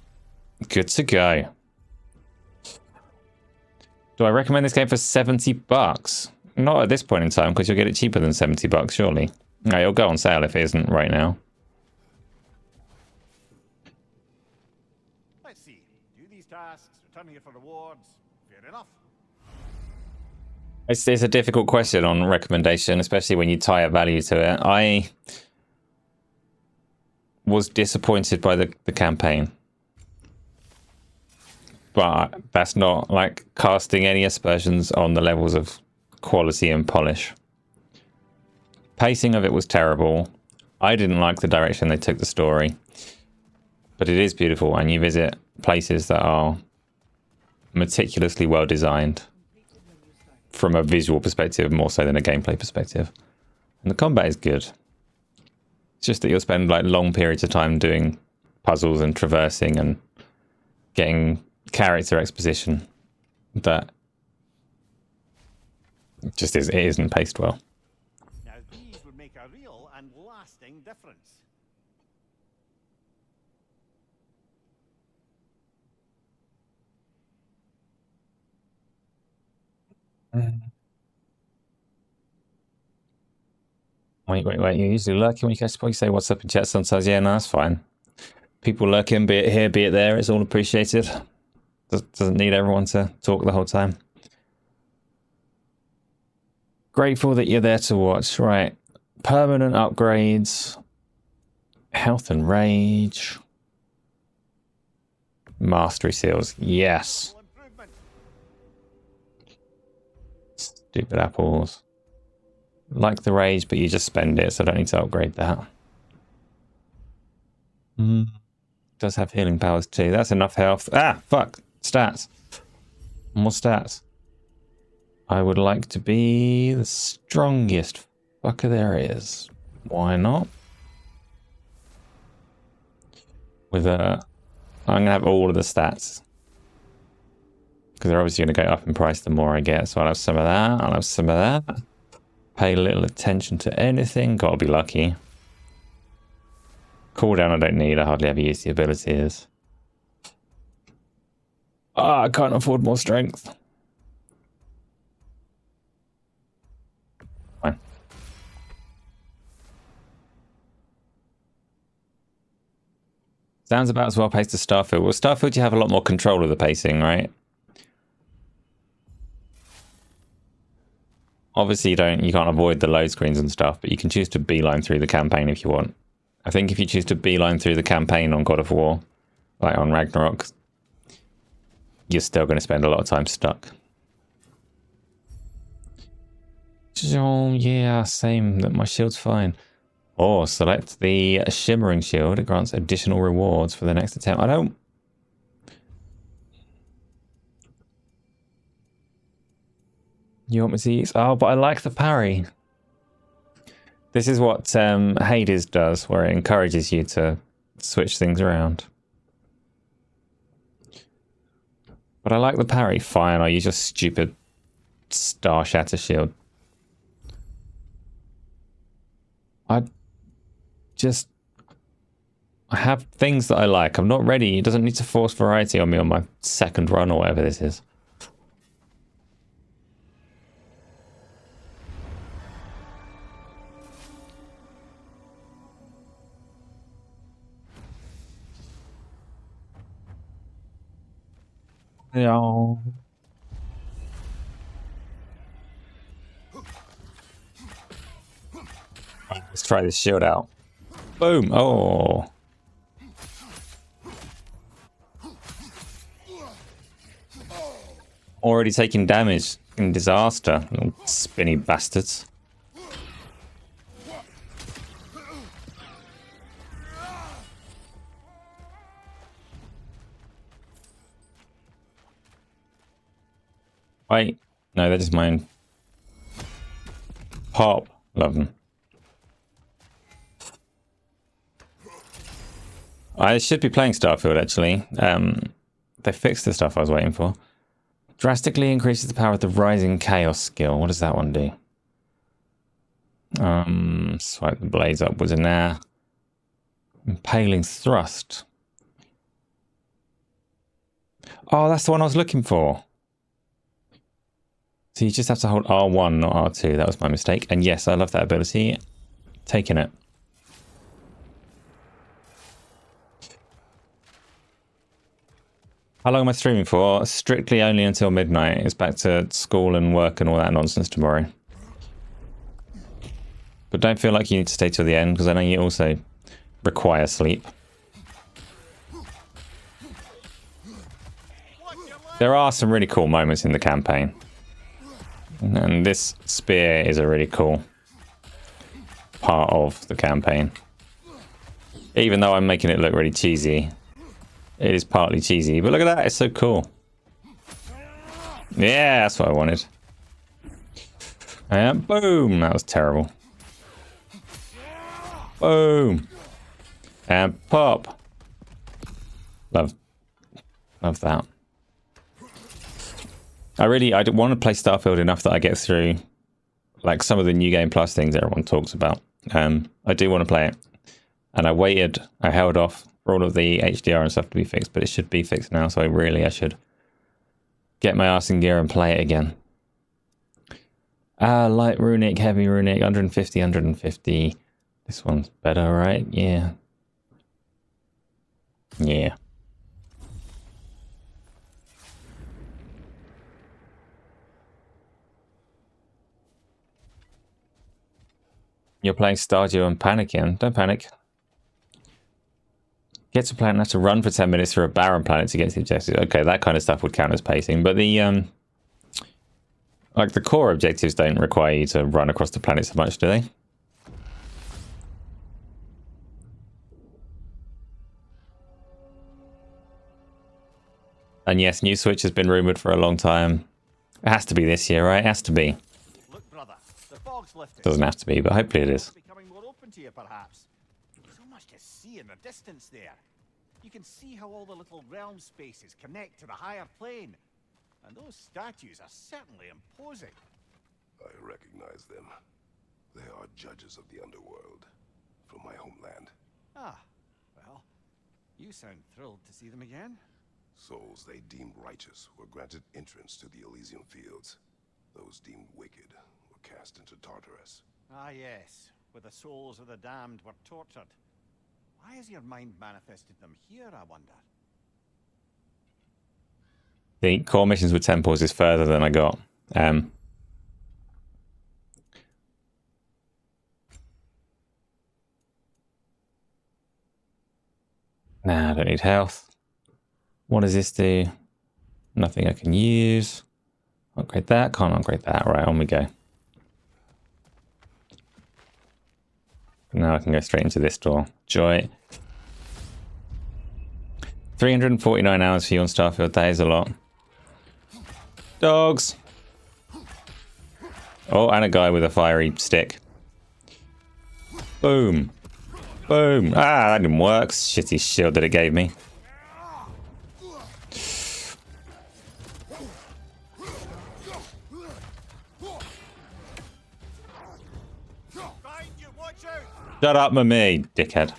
Good to go. Do I recommend this game for $70? Not at this point in time, because you'll get it cheaper than $70, surely. No, it'll go on sale if it isn't right now. Let's see. Do these tasks, return here for rewards. Fair enough. It's a difficult question on recommendation, especially when you tie a value to it. I was disappointed by the campaign. But that's not like casting any aspersions on the levels of quality and polish. Pacing of it was terrible. I didn't like the direction they took the story. But it is beautiful, and you visit places that are meticulously well designed from a visual perspective more so than a gameplay perspective. And the combat is good. It's just that you'll spend like long periods of time doing puzzles and traversing and getting character exposition that just it isn't paced well. Now these would make a real and lasting difference. Wait. You're usually lurking when you guys probably say what's up in chat sometimes. Yeah, no, that's fine. People lurking, be it here, be it there. It's all appreciated. Doesn't need everyone to talk the whole time. Grateful that you're there to watch. Right. Permanent upgrades. Health and rage. Mastery seals. Yes. Stupid apples. Like the rage, but you just spend it, so I don't need to upgrade that. Does have healing powers too. That's enough health. Ah, fuck. Stats. More stats. I would like to be the strongest fucker there is. Why not? With a... I'm going to have all of the stats. Because they're obviously going to go up in price the more I get. So I'll have some of that. I'll have some of that. Pay little attention to anything. Gotta be lucky. Cooldown I don't need. I hardly ever use the abilities. Ah, I can't afford more strength. Fine. Sounds about as well paced as Starfield. Well, Starfield you have a lot more control of the pacing, right? Obviously, you can't avoid the load screens and stuff, but you can choose to beeline through the campaign if you want. I think if you choose to beeline through the campaign on God of War, like on Ragnarok, you're still going to spend a lot of time stuck. Oh, yeah, same. That my shield's fine. Or select the Shimmering Shield. It grants additional rewards for the next attempt. I don't... You want me to use... Oh, but I like the parry. This is what Hades does, where it encourages you to switch things around. But I like the parry. Fine, I'll use your stupid Star Shatter Shield. I have things that I like. I'm not ready. It doesn't need to force variety on me on my second run or whatever this is. Yeah. Let's try this shield out. Boom! Oh. Already taking damage in disaster. Little spinny bastards. Wait. No, they're just mine. Pop. Love them. I should be playing Starfield, actually. They fixed the stuff I was waiting for. Drastically increases the power of the Rising Chaos skill. What does that one do? Swipe the blades upwards in there. Impaling Thrust. Oh, that's the one I was looking for. So you just have to hold R1, not R2. That was my mistake. And yes, I love that ability. Taking it. How long am I streaming for? Strictly only until midnight. It's back to school and work and all that nonsense tomorrow. But don't feel like you need to stay till the end, because I know you also require sleep. There are some really cool moments in the campaign. And this spear is a really cool part of the campaign. Even though I'm making it look really cheesy. It is partly cheesy, but look at that, it's so cool. Yeah, that's what I wanted. And boom, that was terrible. Boom. And pop. Love that. I want to play Starfield enough that I get through like some of the New Game Plus things everyone talks about. I do want to play it. And I held off for all of the HDR and stuff to be fixed, but it should be fixed now, so I should get my arse in gear and play it again. Light runic, heavy runic, 150, 150. This one's better, right? Yeah. Yeah. You're playing Stardew and panicking. Don't panic. Get to planet and have to run for 10 minutes through a barren planet to get to the objective. Okay, that kind of stuff would count as pacing. But the like the core objectives don't require you to run across the planet so much, do they? And yes, New Switch has been rumored for a long time. It has to be this year, right? It has to be. Look, brother, the fog's lifted. Doesn't have to be, but hopefully it is. Becoming more open to you, perhaps. So much to see in the distance there. You can see how all the little realm spaces connect to the higher plane. And those statues are certainly imposing. I recognize them. They are judges of the underworld from my homeland. Ah, well, you sound thrilled to see them again. Souls they deemed righteous were granted entrance to the Elysium Fields. Those deemed wicked were cast into Tartarus. Ah, yes, where the souls of the damned were tortured. Why has your mind manifested them here, I wonder? The core missions with temples is further than I got. Nah, I don't need health. What does this do? Nothing I can use. Upgrade that. Can't upgrade that. Right, on we go. Now I can go straight into this door. Joy. 349 hours for you on Starfield. That is a lot. Dogs. Oh, and a guy with a fiery stick. Boom. Boom. Ah, that didn't work. Shitty shield that it gave me. Shut up, me, dickhead.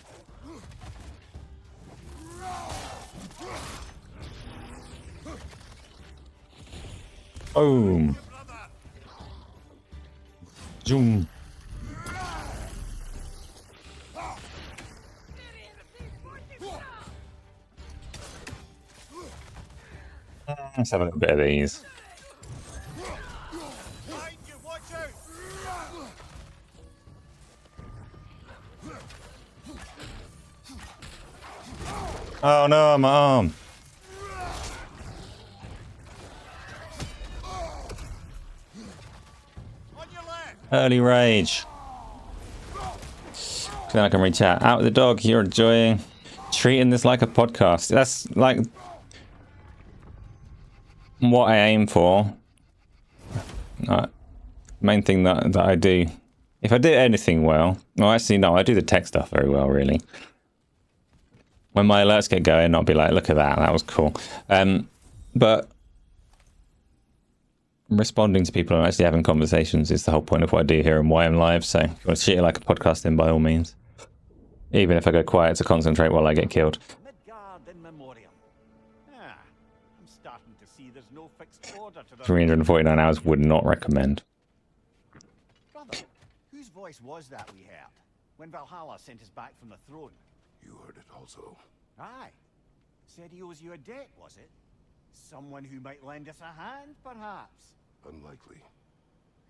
Boom. Zoom. Let's have a little bit of these. Oh no, my arm. Early rage. Then I can reach out. Out with the dog. You're enjoying treating this like a podcast. That's like what I aim for. Main thing that I do. If I do anything well, actually no, I do the tech stuff very well, really. When my alerts get going, I'll be like, look at that, that was cool. But responding to people and actually having conversations is the whole point of what I do here and why I'm live. So if you want to treat it like a podcast, then by all means. Even if I go quiet to concentrate while I get killed. Midgard in memoriam. Ah, I'm starting to see there's no fixed order to the 349 hours would not recommend. Brother, whose voice was that we heard when Valhalla sent us back from the throne? You heard it also. Aye. Said he owes you a debt, was it? Someone who might lend us a hand, perhaps? Unlikely.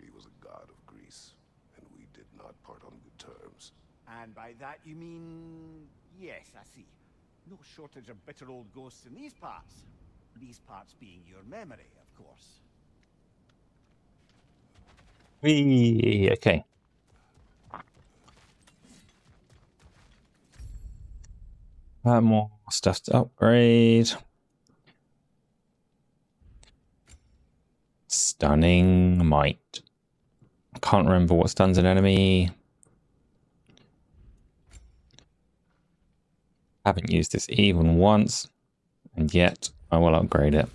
He was a god of Greece, and we did not part on good terms. And by that you mean... Yes, I see. No shortage of bitter old ghosts in these parts. These parts being your memory, of course. Okay. More stuff to upgrade. Stunning might. I can't remember what stuns an enemy. Haven't used this even once, and yet I will upgrade it.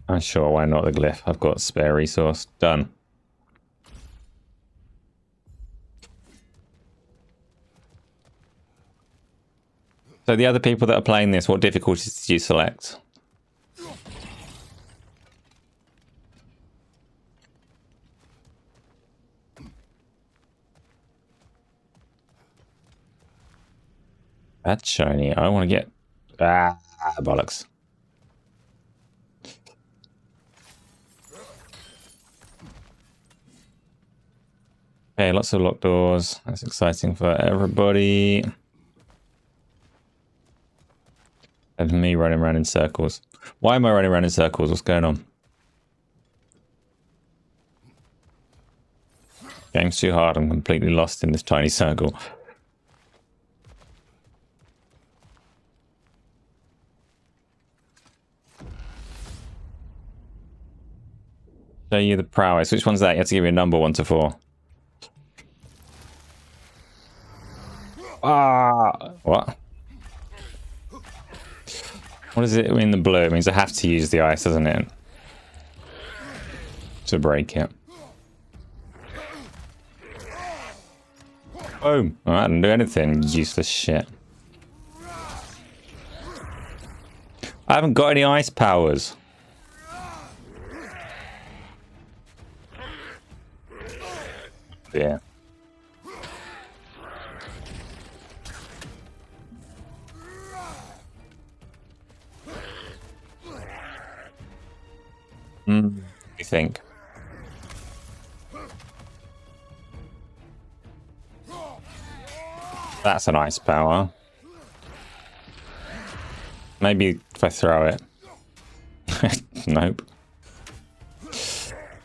I'm sure, why not the glyph? I've got spare resource. Done. So the other people that are playing this, what difficulties did you select? That's shiny. I want to get... Ah, bollocks. Okay, lots of locked doors. That's exciting for everybody. And me running around in circles. Why am I running around in circles? What's going on? Game's too hard. I'm completely lost in this tiny circle. Show you the prowess. Which one's that? You have to give me a number 1 to 4. Ah! What? What does it mean, the blue? It means I have to use the ice, doesn't it? To break it. Boom! Oh, I didn't do anything. Useless shit. I haven't got any ice powers. Yeah. You think? That's an ice power. Maybe if I throw it. Nope.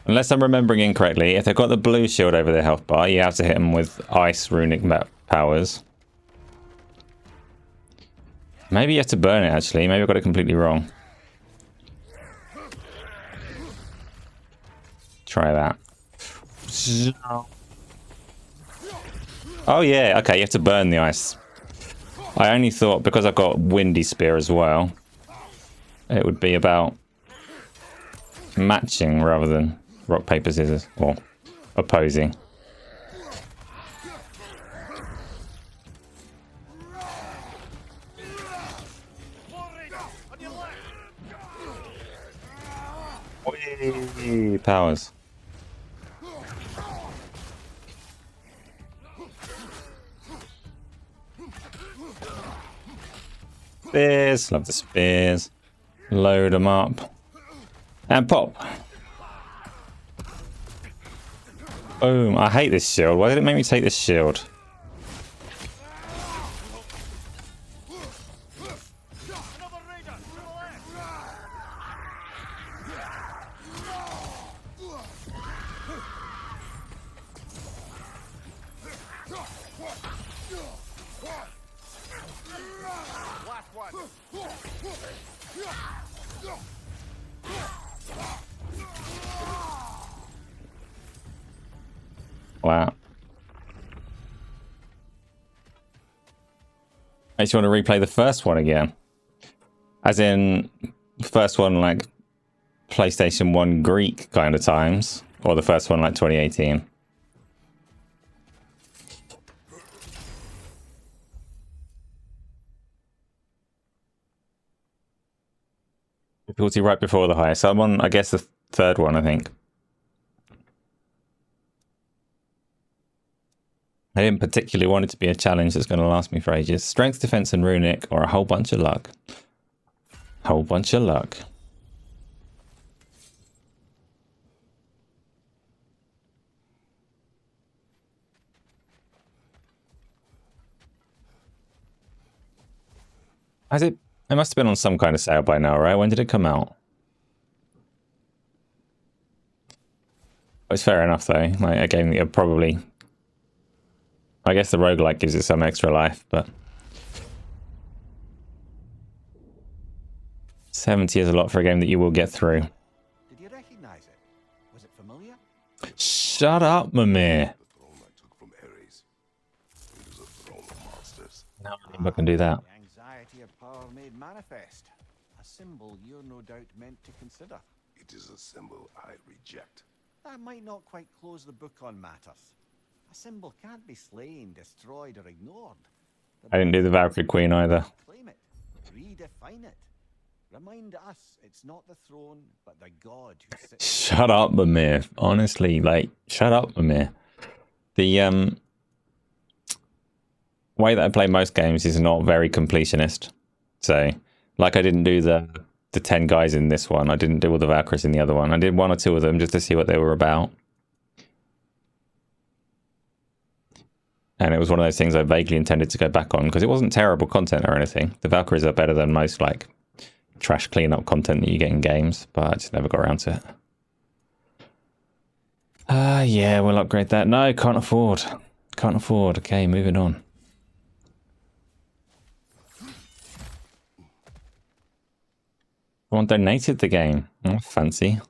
Unless I'm remembering incorrectly, if they've got the blue shield over their health bar, you have to hit them with ice runic powers. Maybe you have to burn it, actually. Maybe I got it completely wrong. Try that. Oh yeah, okay, you have to burn the ice. I only thought, because I've got windy spear as well, it would be about matching rather than rock, paper, scissors, or opposing. Whee! Powers. Spears, love the spears. Load them up. And pop. Boom. I hate this shield. Why did it make me take this shield? Wow. I just want to replay the first one again. As in, first one like PlayStation 1 Greek kind of times. Or the first one like 2018. Difficulty right before the highest. So I'm on, I guess, the third one, I think. I didn't particularly want it to be a challenge that's going to last me for ages. Strength, defense, and runic, or a whole bunch of luck. Whole bunch of luck. Has it? It must have been on some kind of sale by now, right? When did it come out? It's fair enough, though. Like a game that you're probably... I guess the roguelike gives it some extra life, but... 70 is a lot for a game that you will get through. Did you recognize it? Was it familiar? Shut up, Mimir. The throne I took from Ares. It is a throne of monsters. No, I can do that. The anxiety of power made manifest. A symbol you're no doubt meant to consider. It is a symbol I reject. That might not quite close the book on matters. A symbol can't be slain, destroyed, or ignored. I didn't do the Valkyrie Queen either. Claim it, redefine it. Remind us it's not the throne, but the god who sits. Shut up, Mimir. Honestly, like, shut up, Mimir. The, way that I play most games is not very completionist. So, like I didn't do the 10 guys in this one. I didn't do all the Valkyries in the other one. I did 1 or 2 of them just to see what they were about. And it was one of those things I vaguely intended to go back on because it wasn't terrible content or anything. The Valkyries are better than most like trash cleanup content that you get in games, but I just never got around to it. Yeah, we'll upgrade that. No, can't afford. Can't afford. Okay, moving on. Someone donated the game. Oh, fancy.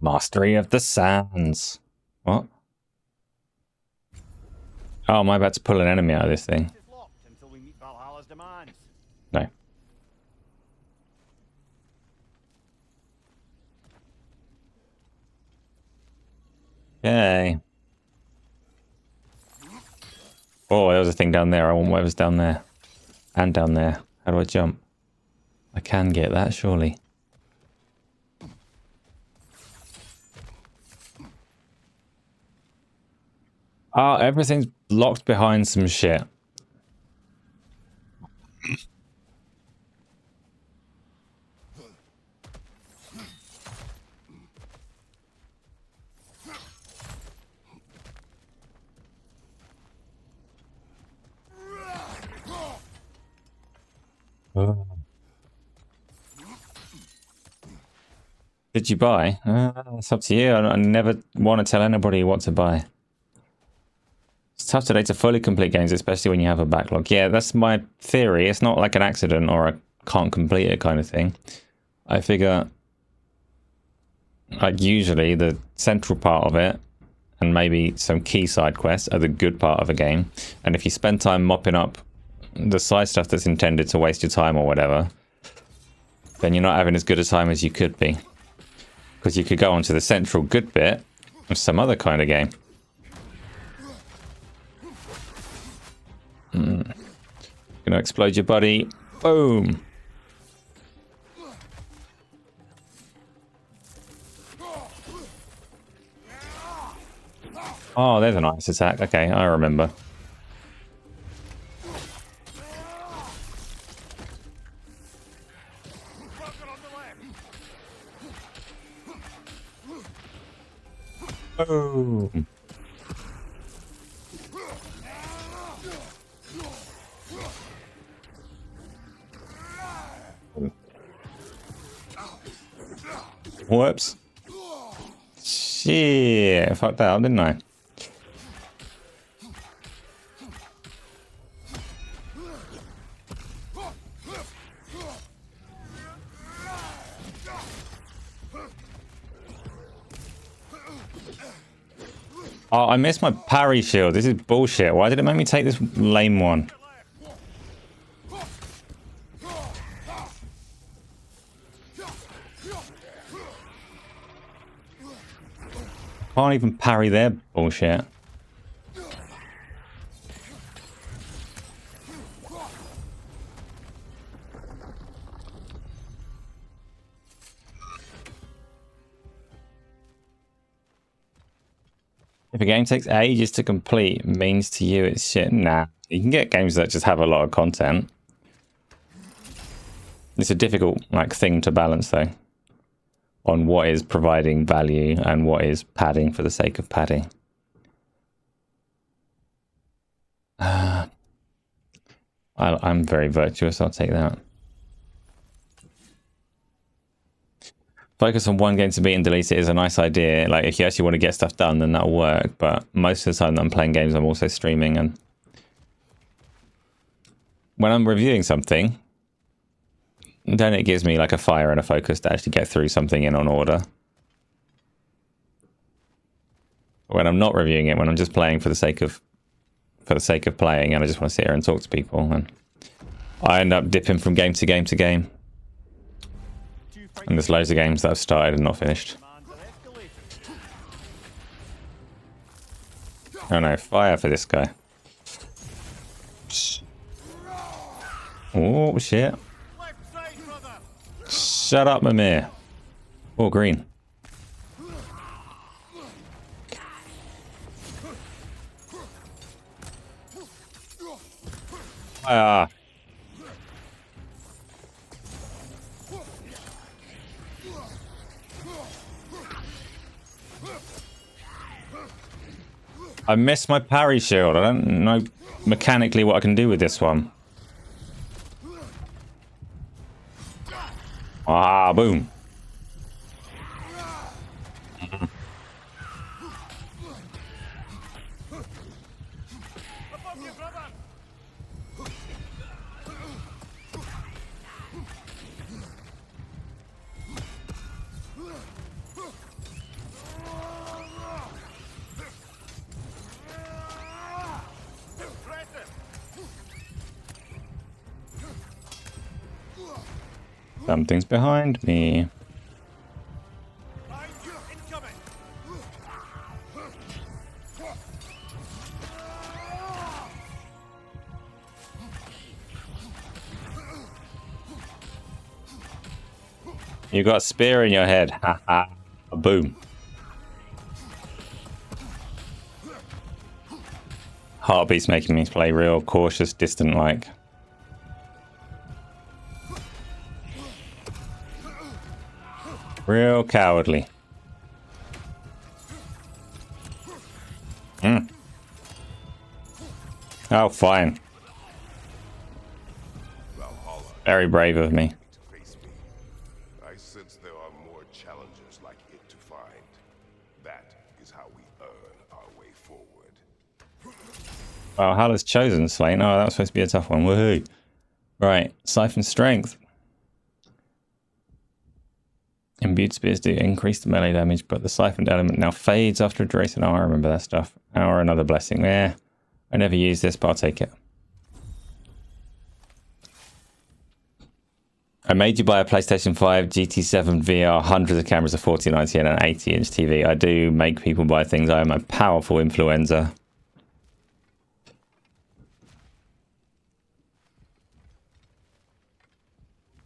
Mastery of the Sands. What? Oh, am I about to pull an enemy out of this thing? It's locked until we meet Valhalla's demands. No. Okay. Oh, there was a thing down there. I want whatever's down there. And down there. How do I jump? I can get that, surely. Ah, everything's locked behind some shit. Oh. Did you buy? It's up to you. I never want to tell anybody what to buy. It's tough today to fully complete games, especially when you have a backlog. Yeah, that's my theory. It's not like an accident or a can't complete it kind of thing. I figure, like, usually the central part of it and maybe some key side quests are the good part of a game. And if you spend time mopping up the side stuff that's intended to waste your time or whatever, then you're not having as good a time as you could be. Because you could go on to the central good bit of some other kind of game. Gonna explode your buddy. Boom. Oh, there's a nice attack. Okay, I remember. Oh. Whoops. Shit, I fucked that up, didn't I? Oh, I missed my parry shield. This is bullshit. Why did it make me take this lame one? Can't even parry their bullshit. If a game takes ages to complete, means to you it's shit. Nah, you can get games that just have a lot of content. It's a difficult thing to balance though, on what is providing value and what is padding for the sake of padding. I'm very virtuous, I'll take that. Focus on one game to beat and delete it is a nice idea. Like, if you actually want to get stuff done, then that'll work. But most of the time that I'm playing games, I'm also streaming. And when I'm reviewing something, then it gives me like a fire and a focus to actually get through something in on order. When I'm not reviewing it, when I'm just playing for the sake of playing, and I just want to sit here and talk to people, and I end up dipping from game to game to game. And there's loads of games that I've started and not finished. Oh no, fire for this guy. Oh, shit. Shut up, Mimir. Oh, green. Ah. I missed my parry shield. I don't know mechanically what I can do with this one. Ah, boom. Something's behind me. You got a spear in your head. Ha ha. Boom. Heartbeat's making me play real cautious, distant like. Real cowardly. Oh, fine. Very brave of me. I sense there are more challenges like it to find. That is how we earn our way forward. Well, Hala's chosen Slain. Oh, that was supposed to be a tough one. Woohoo. Right, Siphon Strength. Imbued spears do increase the melee damage, but the siphoned element now fades after a duration. Oh, I remember that stuff. Or another blessing. Yeah, I never use this, but I'll take it. I made you buy a PlayStation 5, GT7 VR, hundreds of cameras, a 4090 and an 80-inch TV. I do make people buy things. I am a powerful influencer.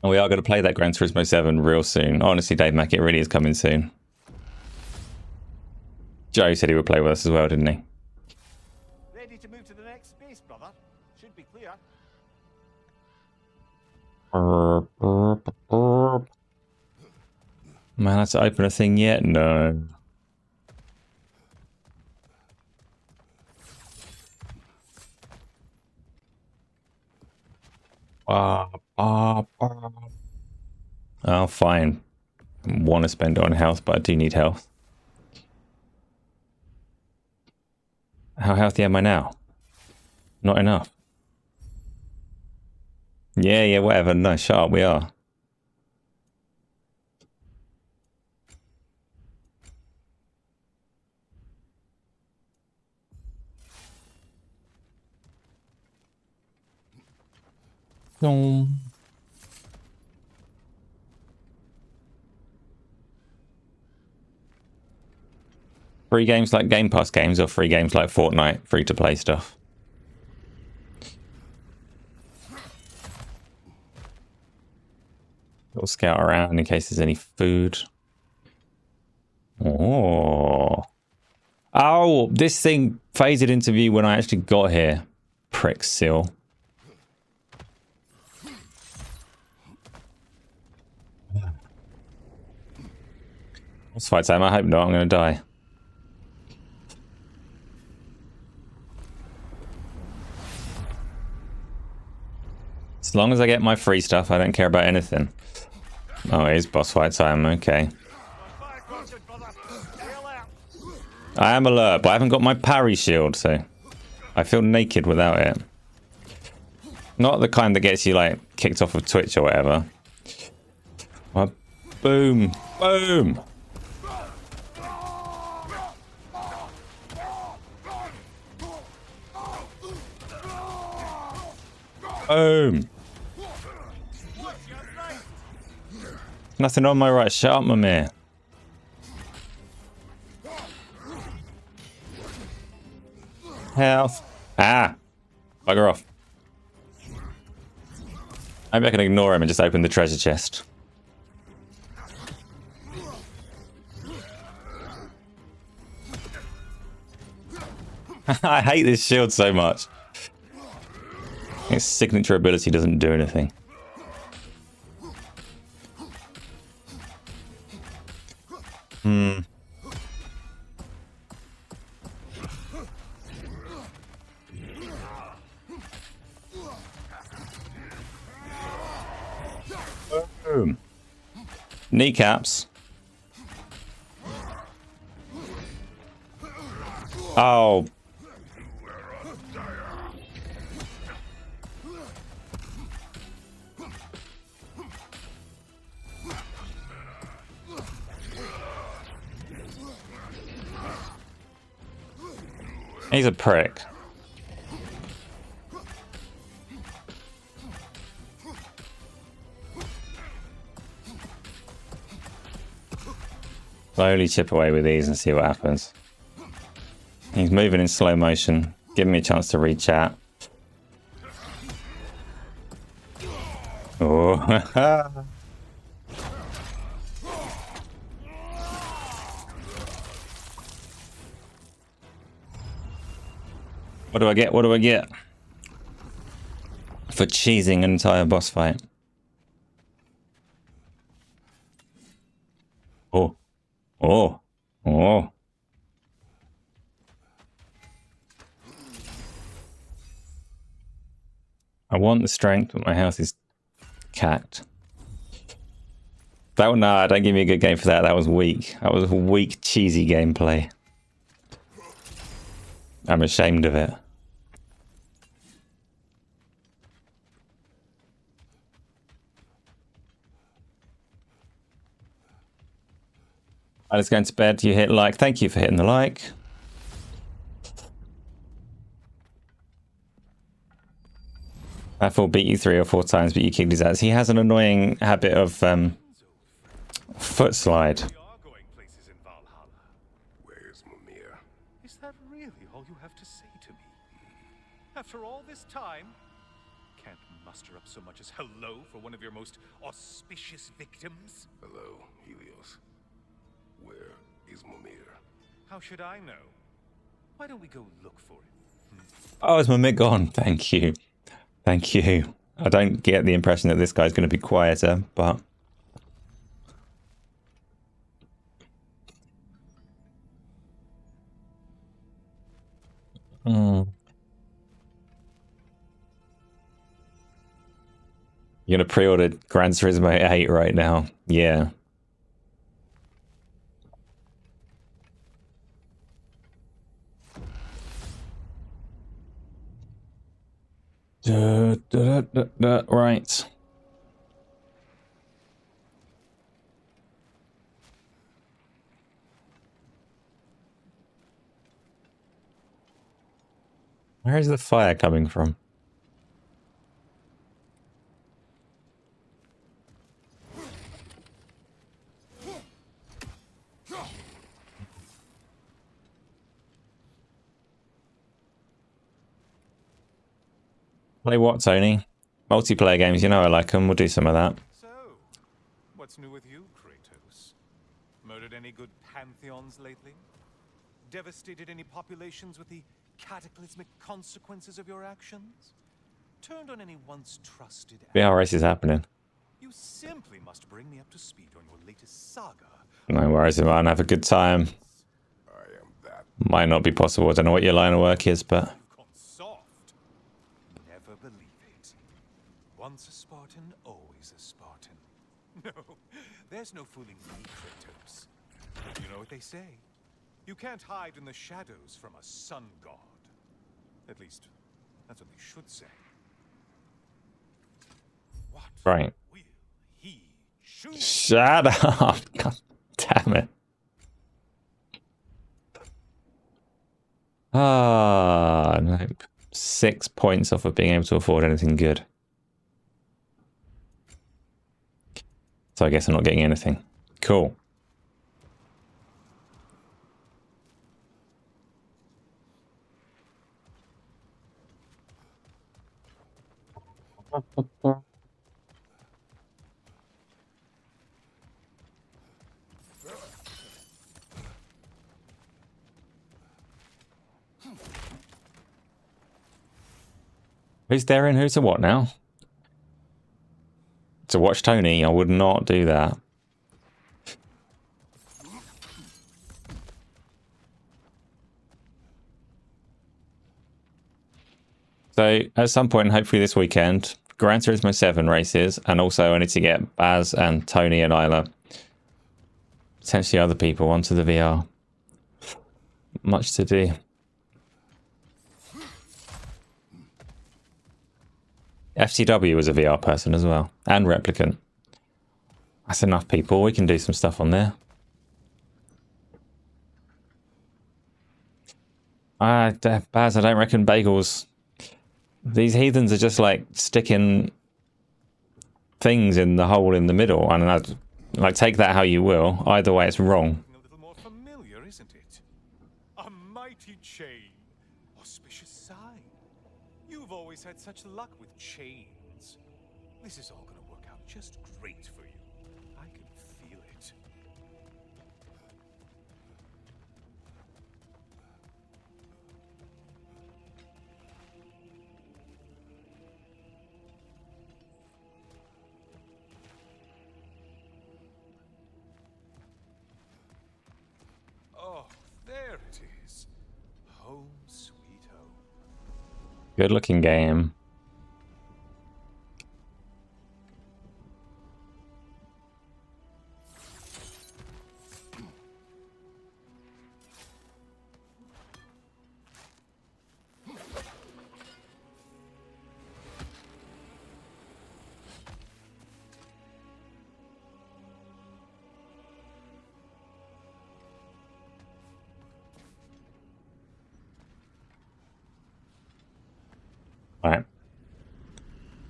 And we are going to play that Gran Turismo 7 real soon. Honestly, Dave Mack, it really is coming soon. Joe said he would play with us as well, didn't he? Ready to move to the next space, brother? Should be clear. Man, let's open a thing yet? No. Oh, fine. I want to spend it on health, but I do need health. How healthy am I now? Not enough. Yeah, whatever. No, shut up, we are. Free games like Game Pass games or free games like Fortnite, free to play stuff? We'll scout around in case there's any food. Oh, this thing phased into view when I actually got here. Prick seal. Let's fight time. I hope not. I'm going to die. As long as I get my free stuff, I don't care about anything. Oh, it is boss fight time. Okay. I am alert, but I haven't got my parry shield, so I feel naked without it. Not the kind that gets you, like, kicked off of Twitch or whatever. Oh, boom. Boom. Boom. Nothing on my right. Shut up, my man. Health. Ah. Bugger off. Maybe I can ignore him and just open the treasure chest. I hate this shield so much. Its signature ability doesn't do anything. Boom. Kneecaps. Oh. He's a prick. Slowly chip away with these and see what happens. He's moving in slow motion, giving me a chance to read chat. Oh. What do I get? What do I get? For cheesing an entire boss fight. Oh. Oh. Oh. I want the strength, but my health is cacked. That one, nah, don't give me a good game for that. That was weak. That was weak, cheesy gameplay. I'm ashamed of it. Let's go to bed. You hit like. Thank you for hitting the like. Baffle beat you 3 or 4 times, but you kicked his ass. He has an annoying habit of foot slide. We are going places in Valhalla. Where's Mimir? Is that really all you have to say to me? After all this time? Can't muster up so much as hello for one of your most auspicious victims? Hello, Helios. Where is Mimir? How should I know? Why don't we go look for him? Oh, is my mic gone? Thank you. Thank you. I don't get the impression that this guy's going to be quieter, but... You're going to pre-order Gran Turismo 8 right now. Yeah. Right. Where is the fire coming from? Play what, Tony? Multiplayer games, you know I like them. We'll do some of that. So, what's new with you, Kratos? Murdered any good pantheons lately? Devastated any populations with the cataclysmic consequences of your actions? Turned on any once trusted VR race is happening. You simply must bring me up to speed on your latest saga. No worries, man. Have a good time. I am that. Might not be possible. I don't know what your line of work is, but... You've gone soft. Never believe it. Once a Spartan, always a Spartan. No, there's no fooling me, Kratos. You know what they say? You can't hide in the shadows from a sun god. At least, that's what they should say. What Right. will he choose? Shut up! God damn it. Ah, nope. 6 points off of being able to afford anything good. So I guess I'm not getting anything. Cool. Who's daring who to what now? To watch Tony, I would not do that. So at some point, hopefully this weekend, Gran Turismo 7 races, and also I need to get Baz and Tony and Isla, potentially other people, onto the VR. Much to do. FTW was a VR person as well, and Replicant. That's enough people. We can do some stuff on there. Baz, I don't reckon bagels. These heathens are just like sticking things in the hole in the middle, and I'd like take that how you will. Either way, it's wrong. A little more familiar, isn't it? A mighty chain, auspicious sign. You've always had such luck with chains. This is all going to work out just great for you. I can feel it. Oh, there it is. Home sweet home. Good looking game. Alright.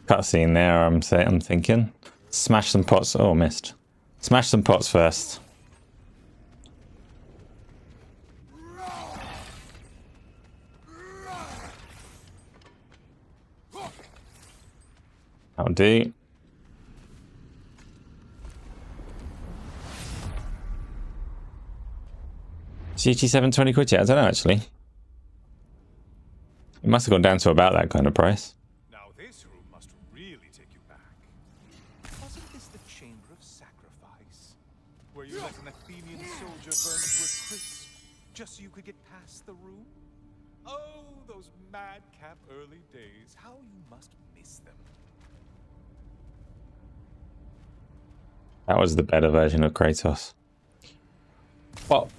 Cutscene there, I'm thinking. Smash some pots. Oh, missed. Smash some pots first. That'll do. GT7 20 quid yet? I don't know actually. It must have gone down to about that kind of price. Now this room must really take you back. Wasn't this the Chamber of Sacrifice? Where you let an Athenian soldier burn to a crisp just so you could get past the room? Oh, those madcap early days. How you must miss them. That was the better version of Kratos. Pop.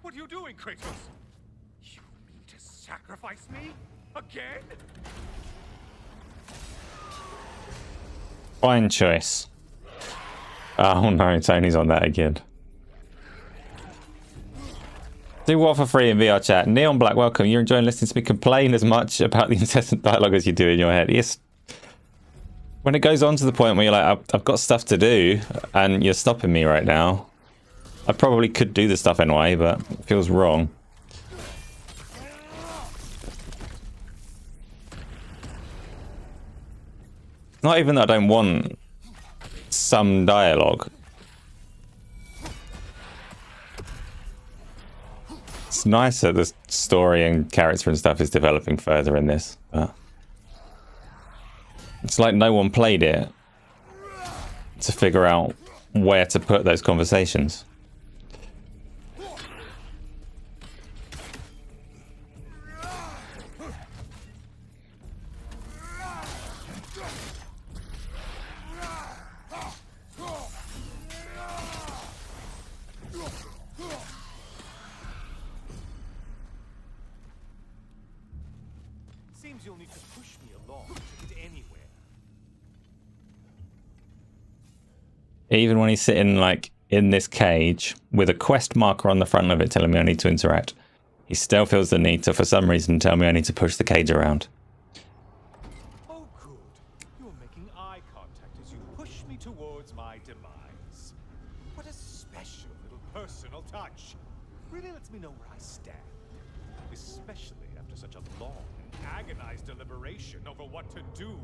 What are you doing, Kratos? You mean to sacrifice me? Again? Fine choice. Oh no, Tony's on that again. Do what for free in VR chat. Neon Black, welcome. You're enjoying listening to me complain as much about the incessant dialogue as you do in your head. Yes. When it goes on to the point where you're like, I've got stuff to do, and you're stopping me right now. I probably could do the stuff anyway, but it feels wrong. Not even that I don't want some dialogue. It's nice that the story and character and stuff is developing further in this, but it's like no one played it to figure out where to put those conversations. Seems you'll need to push me along to get anywhere. Even when he's sitting like in this cage with a quest marker on the front of it telling me I need to interact, he still feels the need to, for some reason, tell me I need to push the cage around. Oh, good. You're making eye contact as you push me towards my demise. What a special little personal touch. Really lets me know where I stand. Especially after such a long and agonized deliberation over what to do.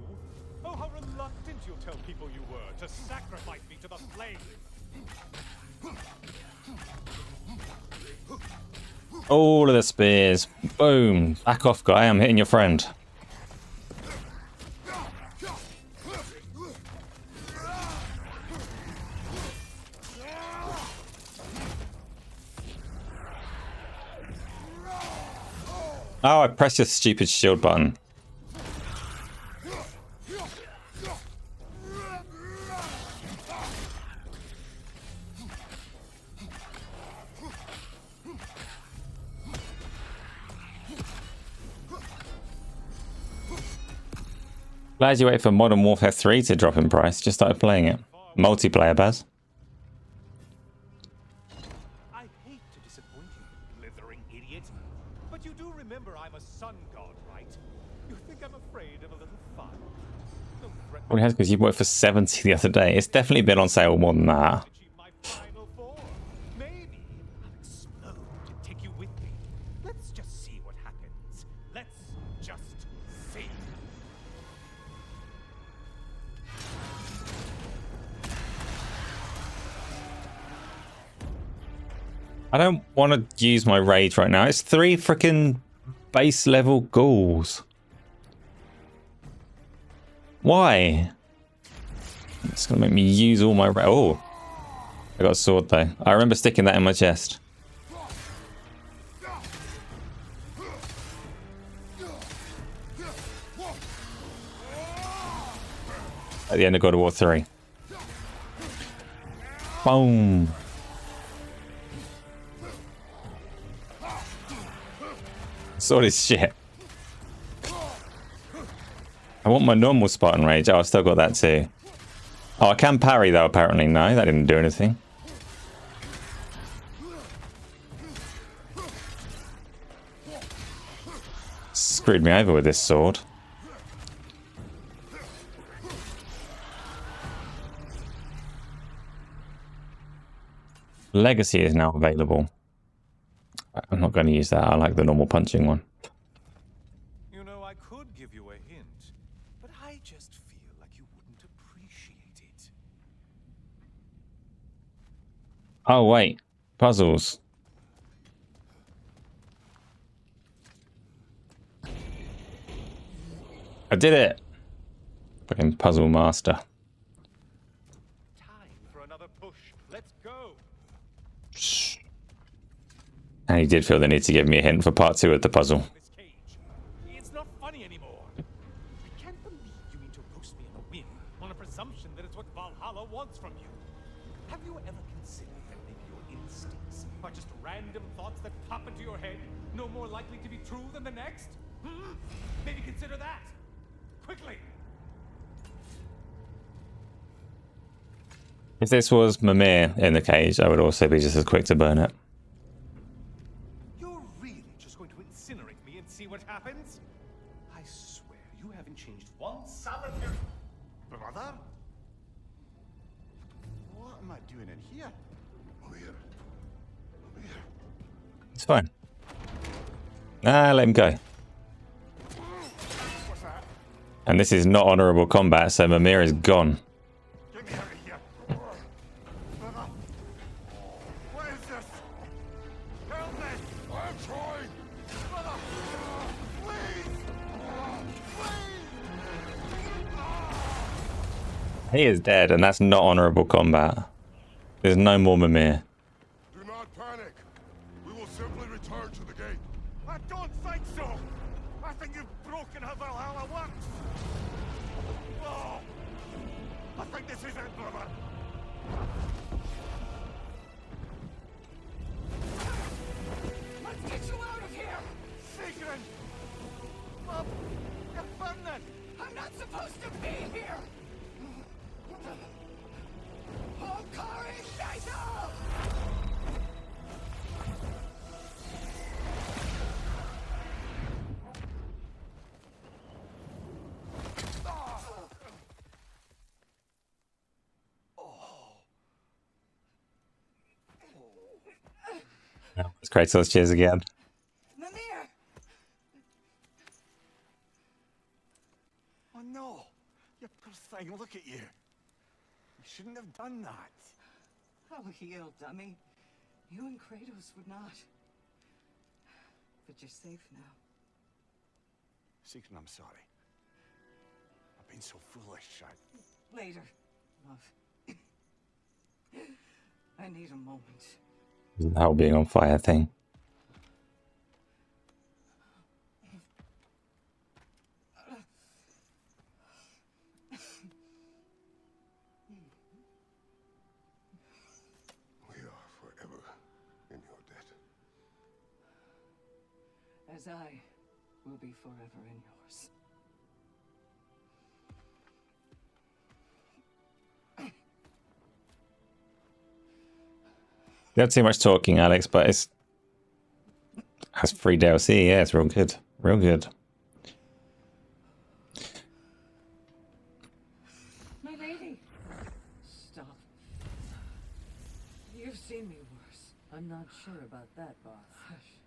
Oh, how reluctant you'll tell people you were to sacrifice me to the flame. All of the spears. Boom. Back off, guy. I'm hitting your friend. Oh, I pressed your stupid shield button. Glad you wait for Modern Warfare 3 to drop in price. Just started playing it. Multiplayer, Baz. I hate to disappoint you, blithering idiot. But you do remember I'm a sun god, right? You think I'm afraid of a little fun? Don't threaten Well, it has because you bought it for 70 the other day. It's definitely been on sale more than that. to achieve my final form. Maybe I'll explode and take you with me. Let's just see what happens. Let's just see. I don't want to use my rage right now. It's 3 freaking base level ghouls. Why? It's gonna make me use all my oh, I got a sword though. I remember sticking that in my chest. At the end of God of War 3. Boom. Sword is shit. I want my normal Spartan Rage. Oh, I still got that too. Oh, I can parry though, apparently. No, that didn't do anything. Screwed me over with this sword. Legacy is now available. I'm not going to use that. I like the normal punching one. You know, I could give you a hint, but I just feel like you wouldn't appreciate it. Oh, wait. Puzzles. I did it. Fucking puzzle master. Time for another push. Let's go. Shh. And he did feel the need to give me a hint for part 2 of the puzzle. This cage. It's not funny anymore. I can't believe you mean to roast me in the wind on a presumption that it's what Valhalla wants from you. Have you ever considered that maybe your instincts are just random thoughts that pop into your head, no more likely to be true than the next? Hmm? Maybe consider that. Quickly. If this was Mimir in the cage, I would also be just as quick to burn it. You're really just going to incinerate me and see what happens? I swear you haven't changed one solitary... Brother? What am I doing in here? Mimir. Mimir. It's fine. Ah, let him go. What's that? And this is not honourable combat, so Mimir is gone. Get me out of here. Brother. What is this? Help me! I'm trying. Brother! Please! Please! He is dead, and that's not honourable combat. There's no more Mimir. Do not panic. We will simply return to the gate. I don't think so! I think you've broken how Valhalla works! Oh! I think this is it, brother! Let's get you out of here! Sigrun! Bob, you're burning! I'm not supposed to be here! Hokari Shaito! Kratos, cheers again. Mimir! Oh no! You poor thing, look at you. You shouldn't have done that. Oh, heal, dummy. You and Kratos would not. But you're safe now. Seekson, I'm sorry. I've been so foolish. Later, love. I need a moment. The whole being on fire thing. We are forever in your debt. As I will be forever in yours. Not too much talking, Alex, but it's has free DLC. Yeah, it's real good. Real good. My lady! Stop. You've seen me worse. I'm not sure about that, boss. Hush.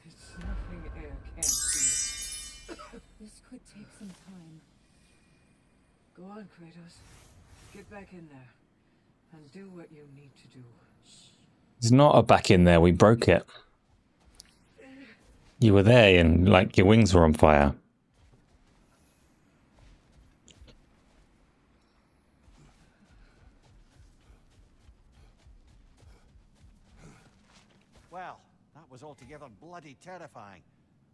It's nothing air can't see. This could take some time. Go on, Kratos. Get back in there. And do what you need to do. There's not a back in there. We broke it. You were there and like your wings were on fire. Well, that was altogether bloody terrifying.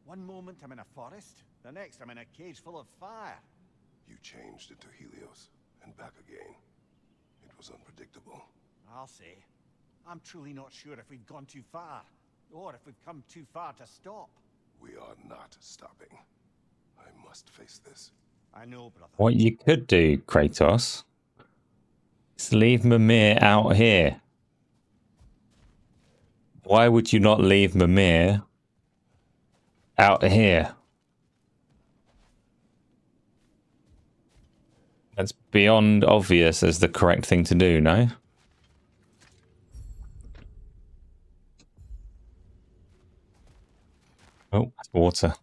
One moment I'm in a forest, the next I'm in a cage full of fire. You changed into Helios and back again. It was unpredictable. I'll say. I'm truly not sure if we've gone too far, or if we've come too far to stop. We are not stopping. I must face this. I know, brother. What you could do, Kratos, is leave Mimir out here. Why would you not leave Mimir out here? That's beyond obvious as the correct thing to do, no? Oh, that's water.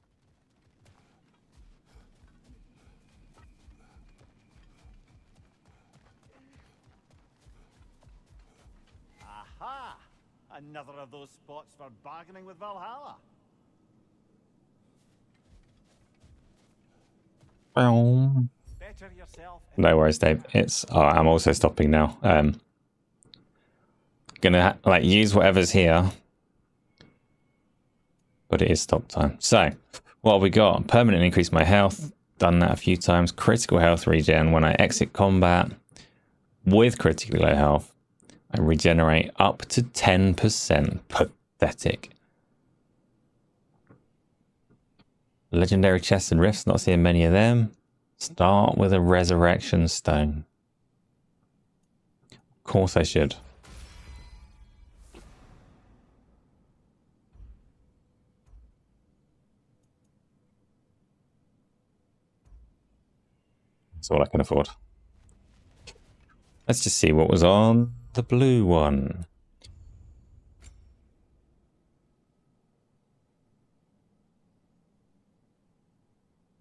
Aha! Another of those spots for bargaining with Valhalla. Better yourself. No worries, Dave. It's I'm also stopping now. Gonna like use whatever's here, but it is stop time. So what have we got? Permanent increase my health. Done that a few times. Critical health regen when I exit combat with critically low health. I regenerate up to 10%. Pathetic. Legendary chests and rifts. Not seeing many of them. Start with a resurrection stone. Of course I should. That's all I can afford. Let's just see what was on the blue one.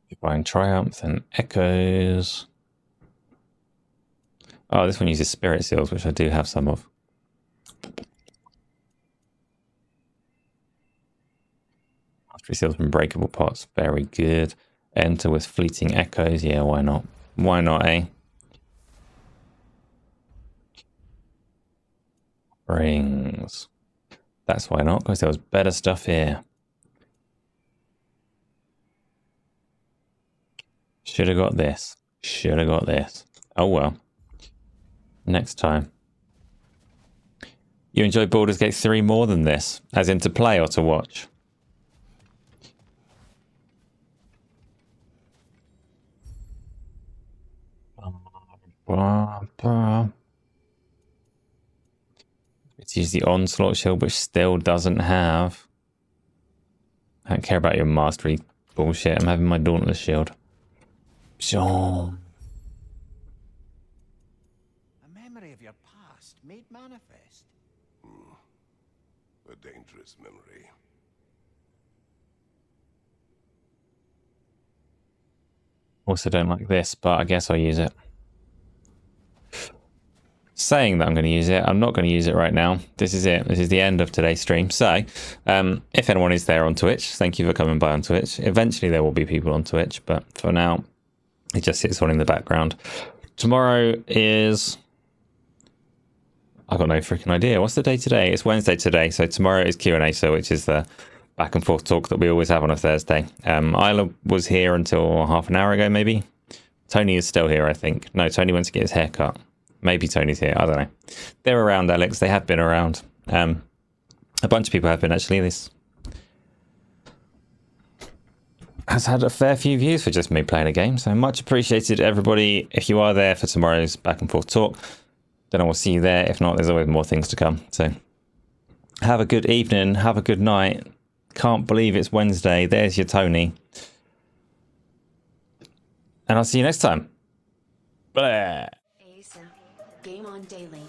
Divine Triumph and Echoes. Oh, this one uses Spirit Seals, which I do have some of. Mastery Seals from Breakable Pots, very good. Enter with Fleeting Echoes, yeah, why not? Why not, eh? Rings. That's why not, because there was better stuff here. Should have got this. Should have got this. Oh well. Next time. You enjoy Baldur's Gate 3 more than this? As in to play or to watch? It's use the Onslaught Shield, which still doesn't have. I don't care about your mastery bullshit. I'm having my Dauntless Shield. Sure. A memory of your past made manifest. A dangerous memory. Also don't like this, but I guess I'll use it. Saying that I'm going to use it, I'm not going to use it right now. This is it. This is the end of today's stream. So, if anyone is there on Twitch, thank you for coming by on Twitch. Eventually there will be people on Twitch, but for now, it just sits on in the background. Tomorrow is... I've got no freaking idea. What's the day today? It's Wednesday today, so tomorrow is Q&A, so which is the back and forth talk that we always have on a Thursday. Isla was here until half an hour ago, maybe. Tony is still here, I think. No, Tony went to get his hair cut. Maybe Tony's here. I don't know. They're around, Alex. They have been around. A bunch of people have been, actually. This has had a fair few views for just me playing a game. So much appreciated, everybody. If you are there for tomorrow's back and forth talk, then I will see you there. If not, there's always more things to come. So have a good evening. Have a good night. Can't believe it's Wednesday. There's your Tony. And I'll see you next time. Blah. Game on daily.